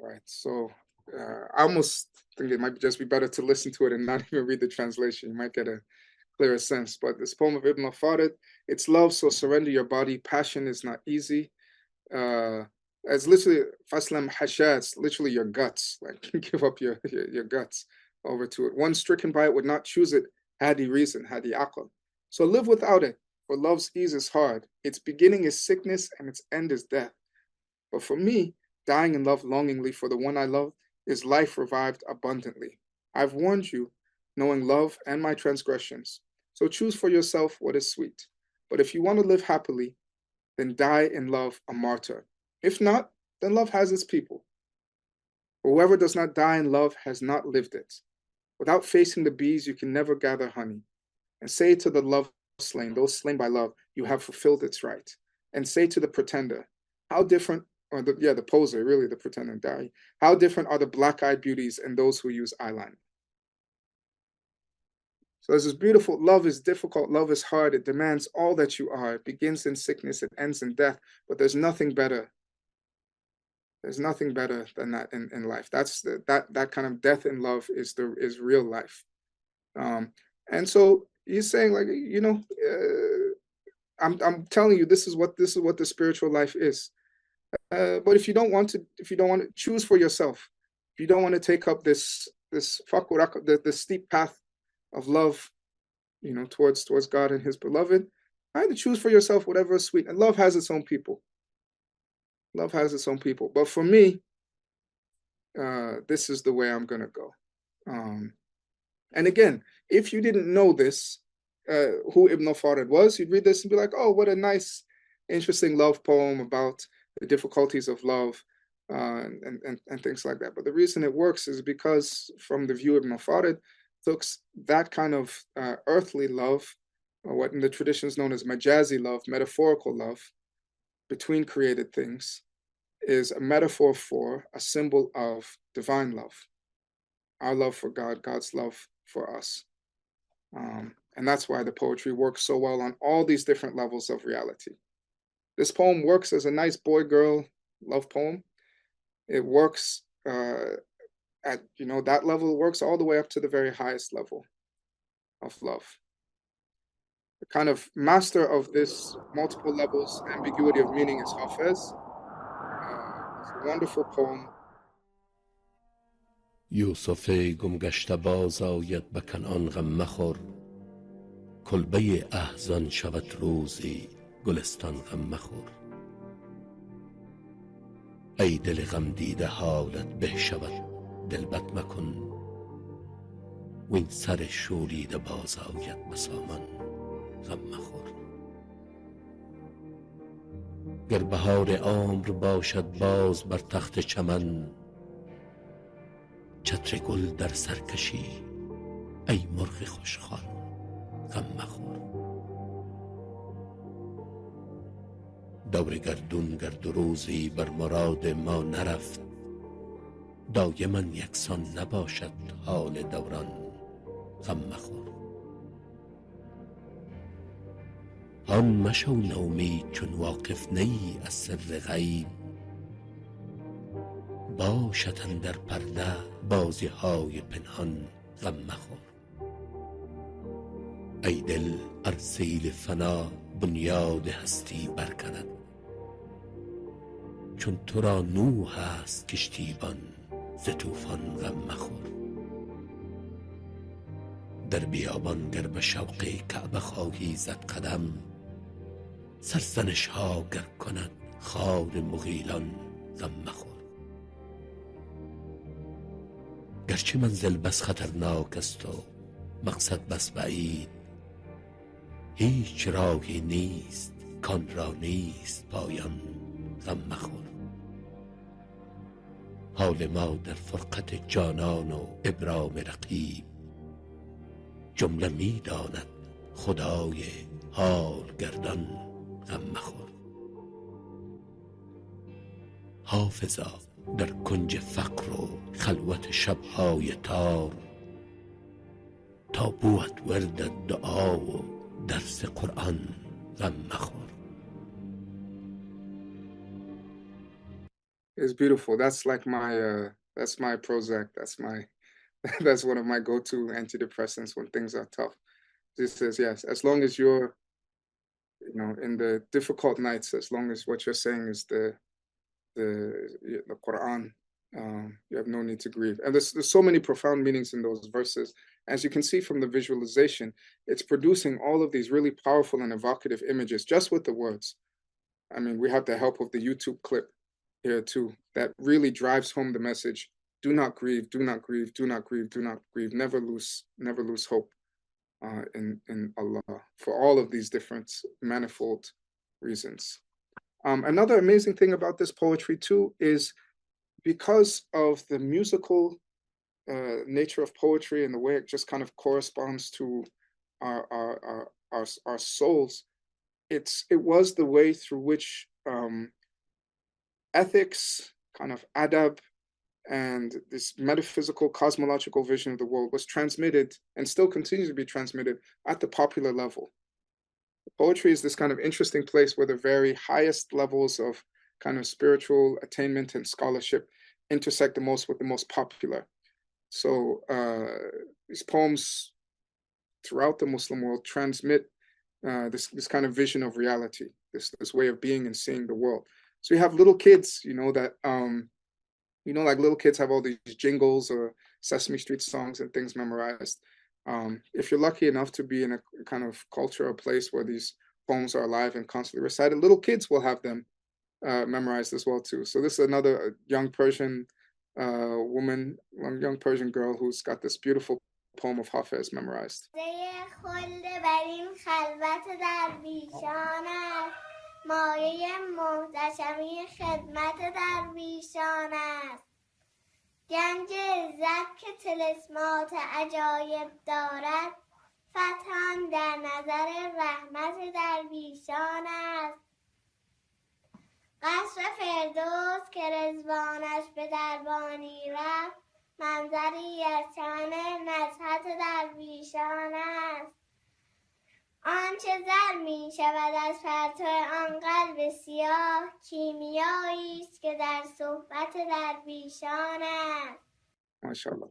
Right, so I almost think it might just be better to listen to it and not even read the translation. You might get a clearer sense. But this poem of Ibn al-Farid, it's love, so surrender your body. Passion is not easy. It's literally faslam hasha, it's literally your guts. Like give up your guts over to it. One stricken by it would not choose it had he reason, had he aql. So live without it, for love's ease is hard. Its beginning is sickness and its end is death. But for me, dying in love longingly for the one I love is life revived abundantly. I've warned you, knowing love and my transgressions. So choose for yourself what is sweet. But if you want to live happily, then die in love a martyr. If not, then love has its people. Whoever does not die in love has not lived it. Without facing the bees, you can never gather honey. And say to the love slain, those slain by love, you have fulfilled its right. And say to the pretender, how different, or the poser, really the pretender, die. How different are the black-eyed beauties and those who use eyeliner. So there's this beautiful, love is difficult, love is hard, it demands all that you are. It begins in sickness, it ends in death, but there's nothing better. There's nothing better than that in life. That's that kind of death in love is real life. And so he's saying, like, you know, I'm telling you, this is what the spiritual life is. But if you don't want to choose for yourself, if you don't want to take up this steep path of love, you know, towards God and his beloved, I had to choose for yourself whatever is sweet. And love has its own people. Love has its own people. But for me, this is the way I'm going to go. And again, if you didn't know this, who Ibn al-Farid was, you'd read this and be like, oh, what a nice, interesting love poem about the difficulties of love and things like that. But the reason it works is because from the view of Ibn al-Farid, took that kind of earthly love, or what in the tradition is known as majazi love, metaphorical love, between created things, is a metaphor for a symbol of divine love. Our love for God, God's love for us. And that's why the poetry works so well on all these different levels of reality. This poem works as a nice boy-girl love poem. It works at, you know, that level. It works all the way up to the very highest level of love. The kind of master of this multiple levels ambiguity of meaning is Hafez. It's a wonderful poem. یوسف گمگشته باز آید به کنعان غم مخور کلبه احزان شود روزی گلستان غم مخور ای دل غم دیده حالت به شود دل بد مکن و این سر شوریده باز آید به سامان غم مخور گر بهار عمر باشد باز بر تخت چمن چتر گل در سرکشی ای مرغ خوشخوان غم مخور دور گردون گرد و روزی بر مراد ما نرفت دایما یکسان نباشد حال دوران غم مخور آن مشو نومید چون واقف نی از سر غیب باشد اندر پرده بازی های پنهان غم مخور ای دل ار سیل فنا بنیاد هستی برکند چون تو را نوح است کشتیبان ز طوفان غم مخور در بیابان گر به شوق کعبه خواهی زد قدم سرزنش ها گر کند خار مغیلان غم مخور گرچه منزل بس خطرناک است و مقصد بس بعید هیچ راهی نیست کان را نیست پایان غم مخور. حال ما در فرقت جانان و ابرام رقیب، جمله می داند خدای حال گردان غم مخور. حافظا در کنج فقر و خلوت شبهای تار، تا بود ورد دعا و درس قرآن غم مخور. It's beautiful. That's like that's my Prozac. That's one of my go-to antidepressants when things are tough. This says, yes, as long as you're, in the difficult nights, as long as what you're saying is the Quran, you have no need to grieve. And there's so many profound meanings in those verses. As you can see from the visualization, it's producing all of these really powerful and evocative images just with the words. I mean, we have the help of the YouTube clip here too, that really drives home the message: do not grieve, do not grieve, do not grieve, do not grieve, never lose hope in Allah, for all of these different manifold reasons. Another amazing thing about this poetry too is, because of the musical nature of poetry and the way it just kind of corresponds to our souls, it was the way through which ethics, kind of adab, and this metaphysical cosmological vision of the world was transmitted and still continues to be transmitted at the popular level. Poetry is this kind of interesting place where the very highest levels of kind of spiritual attainment and scholarship intersect the most with the most popular. So these poems throughout the Muslim world transmit this kind of vision of reality, this way of being and seeing the world. So you have little kids, that like little kids have all these jingles or Sesame Street songs and things memorized. If you're lucky enough to be in a kind of culture or place where these poems are alive and constantly recited, little kids will have them memorized as well too. So this is another young Persian woman, one young Persian girl who's got this beautiful poem of Hafiz memorized. مایه محتشمی خدمت درویشان است. گنج عزت که طلسمات عجایب دارد، فتحان در نظر رحمت درویشان است. قصر فردوس که رضوانش به دربانی رفت، منظری از چمن نزهت درویشان است. آنچه زر می شود از پرتو آن قلب سیاه، کیمیایی است که در صحبت درویشان است. MashaAllah.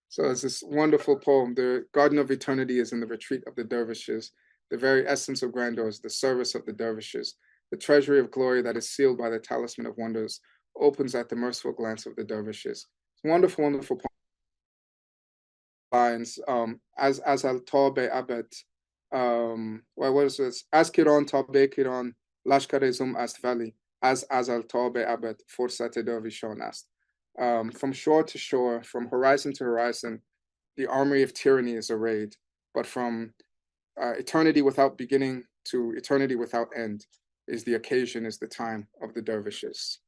So it's this wonderful poem. The Garden of Eternity is in the retreat of the dervishes. The very essence of grandeur is the service of the dervishes. The treasury of glory that is sealed by the talisman of wonders opens at the merciful glance of the dervishes. Wonderful, wonderful lines. As al-Tabe Abed. What is this? As Kiran Tabe Kiran Lashkarezum Ast Valley, as al Tabe Abed Forsate Dervishon Ast. From shore to shore, from horizon to horizon, the armory of tyranny is arrayed. But from eternity without beginning to eternity without end is the occasion, is the time of the dervishes,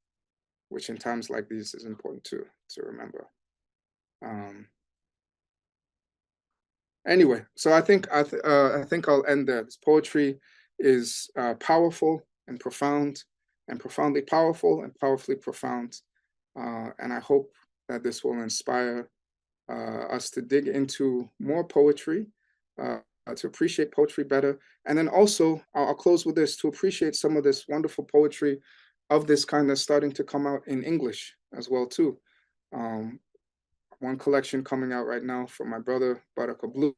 which in times like these is important to remember. Anyway, so I think I'll end there. This poetry is powerful and profound, and profoundly powerful and powerfully profound. And I hope that this will inspire us to dig into more poetry, to appreciate poetry better. And then also, I'll close with this, to appreciate some of this wonderful poetry of this kind that's starting to come out in English as well too. One collection coming out right now from my brother, Baraka Blue,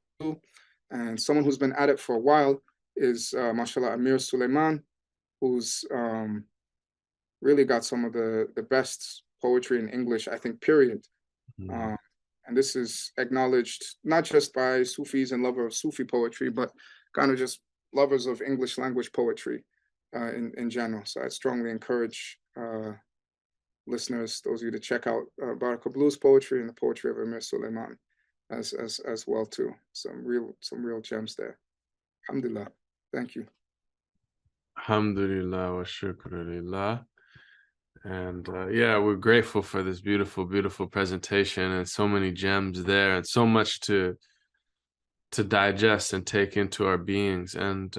and someone who's been at it for a while is, mashallah, Amir Suleiman, who's really got some of the best poetry in English, I think, period. And this is acknowledged not just by Sufis and lovers of Sufi poetry, but kind of just lovers of English language poetry in general. So I strongly encourage listeners, those of you to check out Baraka Blue's poetry and the poetry of Amir Suleiman as well too. Some real gems there. Alhamdulillah. Thank you. Alhamdulillah wa shukrillah. And yeah, we're grateful for this beautiful, beautiful presentation, and so many gems there, and so much to digest and take into our beings. And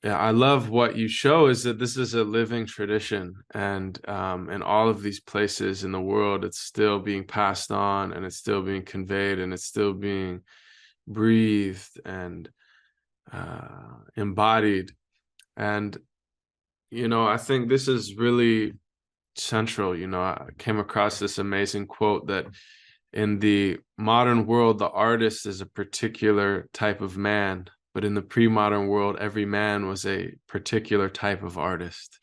yeah, I love what you show is that this is a living tradition, and in all of these places in the world, it's still being passed on, and it's still being conveyed, and it's still being breathed and embodied. And I think this is really central. I came across this amazing quote that in the modern world, the artist is a particular type of man, but in the pre-modern world, every man was a particular type of artist.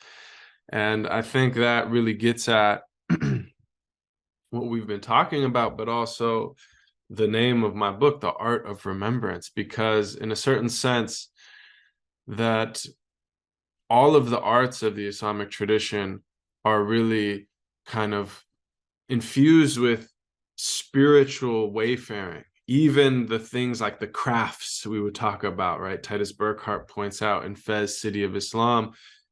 And I think that really gets at what we've been talking about, but also the name of my book, The Art of Remembrance, because in a certain sense, that all of the arts of the Islamic tradition are really kind of infused with spiritual wayfaring. Even the things like the crafts we would talk about, right? Titus Burckhardt points out in Fez, City of Islam,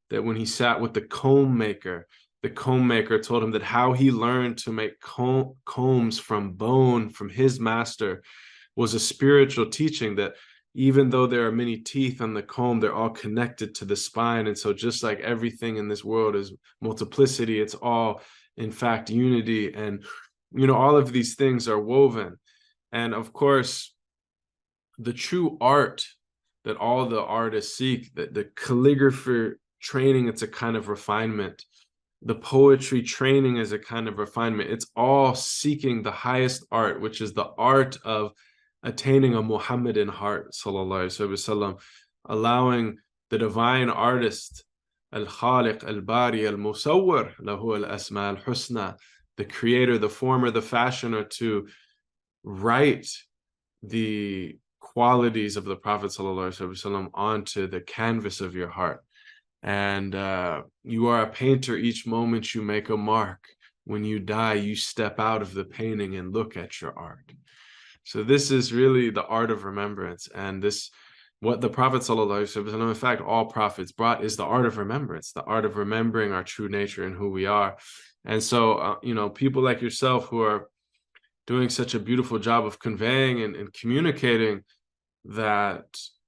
that when he sat with the comb maker told him that how he learned to make combs from bone from his master was a spiritual teaching, that even though there are many teeth on the comb, they're all connected to the spine. And so just like everything in this world is multiplicity, it's all, in fact, unity. And, all of these things are woven. And of course, the true art that all the artists seek, the calligrapher training, it's a kind of refinement. The poetry training is a kind of refinement. It's all seeking the highest art, which is the art of attaining a Muhammadan heart, sallallahu alaihi wasallam, allowing the divine artist, al-Khaliq, al-Bari, al-Musawwir, lahu al-Asma al-Husna, the creator, the former, the fashioner, to write the qualities of the Prophet sallallahu alaihi wasallam onto the canvas of your heart. And you are a painter. Each moment you make a mark. When you die, you step out of the painting and look at your art. So this is really the art of remembrance. And this, what the Prophet ﷺ, in fact, all prophets brought, is the art of remembrance, the art of remembering our true nature and who we are. And so, people like yourself who are doing such a beautiful job of conveying and communicating that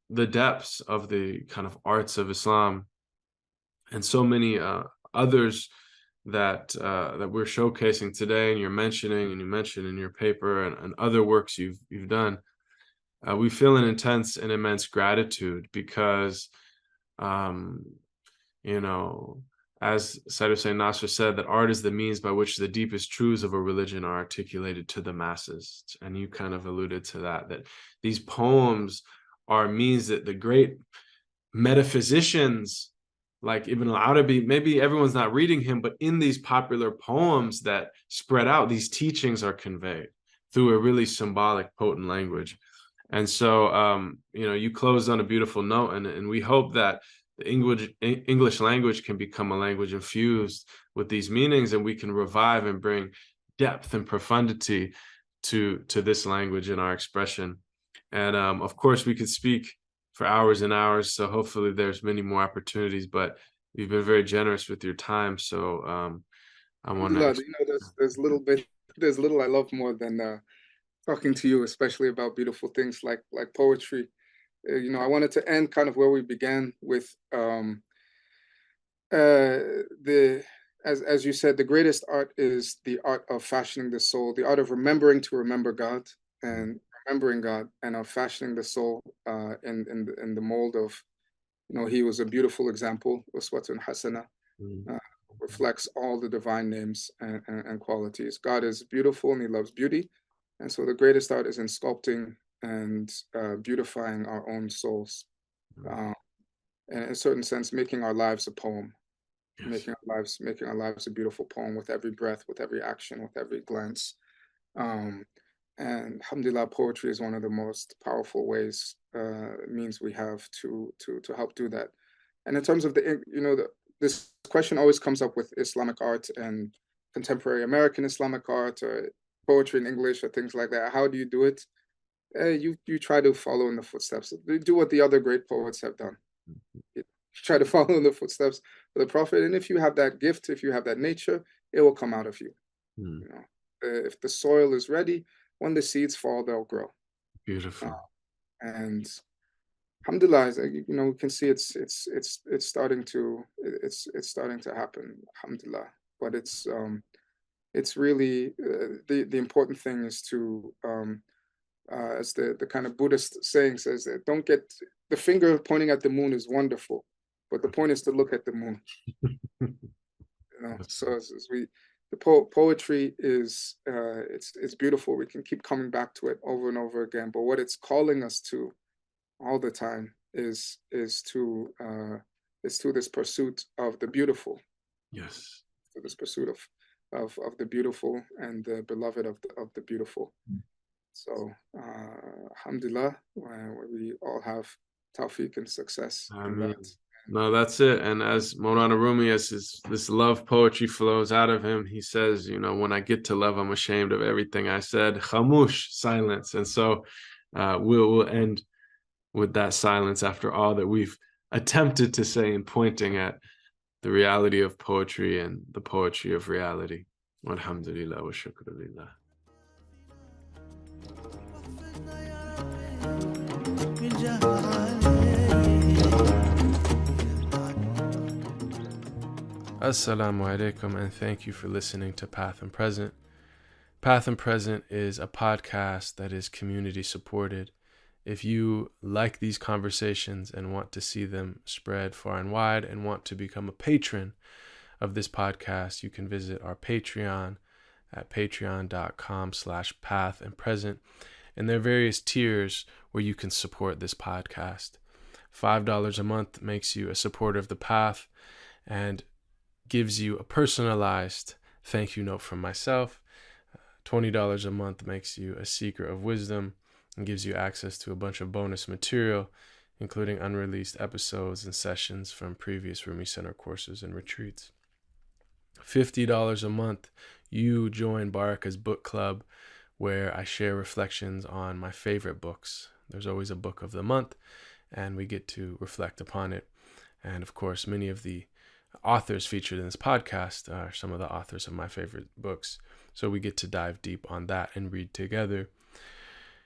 the depths of the kind of arts of Islam, and so many others that we're showcasing today, and you're mentioning, and you mentioned in your paper, and other works you've done, we feel an intense and immense gratitude because, as Said Hussein Nasr said, that art is the means by which the deepest truths of a religion are articulated to the masses. And you kind of alluded to that these poems are means that the great metaphysicians like Ibn al-Arabi, maybe everyone's not reading him, but in these popular poems that spread out, these teachings are conveyed through a really symbolic, potent language. And so, you closed on a beautiful note, and we hope that the English language can become a language infused with these meanings, and we can revive and bring depth and profundity to this language in our expression. And of course, we could speak for hours and hours, so hopefully there's many more opportunities, but you've been very generous with your time. So I want to, there's little I love more than talking to you, especially about beautiful things like poetry. I wanted to end kind of where we began with as you said, the greatest art is the art of fashioning the soul, the art of remembering to remember God, and remembering God, and of fashioning the soul in the mold of, he was a beautiful example, Uswatun Hasana, reflects all the divine names and qualities. God is beautiful and he loves beauty. And so the greatest art is in sculpting and beautifying our own souls. And in a certain sense, making our lives a poem, making our lives a beautiful poem with every breath, with every action, with every glance. And alhamdulillah, poetry is one of the most powerful means we have to help do that. And in terms of this question always comes up with Islamic art and contemporary American Islamic art, or poetry in English, or things like that. How do you do it? You try to follow in the footsteps. Do what the other great poets have done. try to follow in the footsteps of the Prophet. And if you have that gift, if you have that nature, it will come out of you. You know, if the soil is ready, when the seeds fall, they'll grow. Beautiful. And alhamdulillah, you know, we can see it's starting to happen. Alhamdulillah, but it's really the important thing is to as the kind of Buddhist saying says, that don't get the finger pointing at the moon is wonderful, but the point is to look at the moon. You know, so as the poetry is it's beautiful. We can keep coming back to it over and over again, but what it's calling us to all the time is to this pursuit of the beautiful. Yes. To this pursuit of the beautiful and the beloved of the beautiful. So alhamdulillah, we all have tawfiq and success in that. No, that's it. And as Maulana Rumi, as this love poetry flows out of him, he says, you know, when I get to love, I'm ashamed of everything I said. Khamush, silence. And so we'll end with that silence after all that we've attempted to say in pointing at the reality of poetry and the poetry of reality. Alhamdulillah wa shukrulillah. Assalamu alaikum, and thank you for listening to Path and Present. Path and Present is a podcast that is community supported. If you like these conversations and want to see them spread far and wide and want to become a patron of this podcast, you can visit our Patreon at patreon.com/pathandpresent. And there are various tiers where you can support this podcast. $5 a month makes you a supporter of the Path and gives you a personalized thank you note from myself. $20 a month makes you a seeker of wisdom and gives you access to a bunch of bonus material, including unreleased episodes and sessions from previous Rumi Center courses and retreats. $50 a month, you join Baraka's book club, where I share reflections on my favorite books. There's always a book of the month, and we get to reflect upon it. And of course, many of the authors featured in this podcast are some of the authors of my favorite books. So we get to dive deep on that and read together.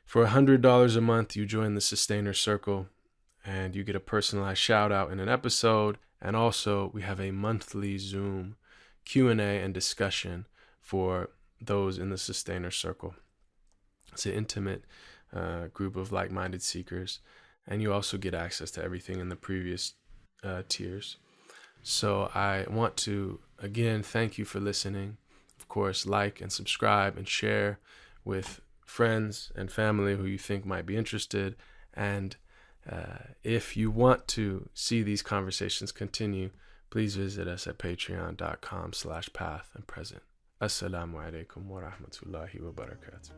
For $100 a month, you join the Sustainer Circle, and you get a personalized shout out in an episode. And also, we have a monthly Zoom Q&A and discussion for those in the Sustainer Circle. It's an intimate group of like-minded seekers, and you also get access to everything in the previous tiers. So I want to, again, thank you for listening. Of course, like and subscribe and share with friends and family who you think might be interested. And if you want to see these conversations continue, please visit us at patreon.com/pathandpresent. Assalamu alaikum wa rahmatullahi wa barakatuh.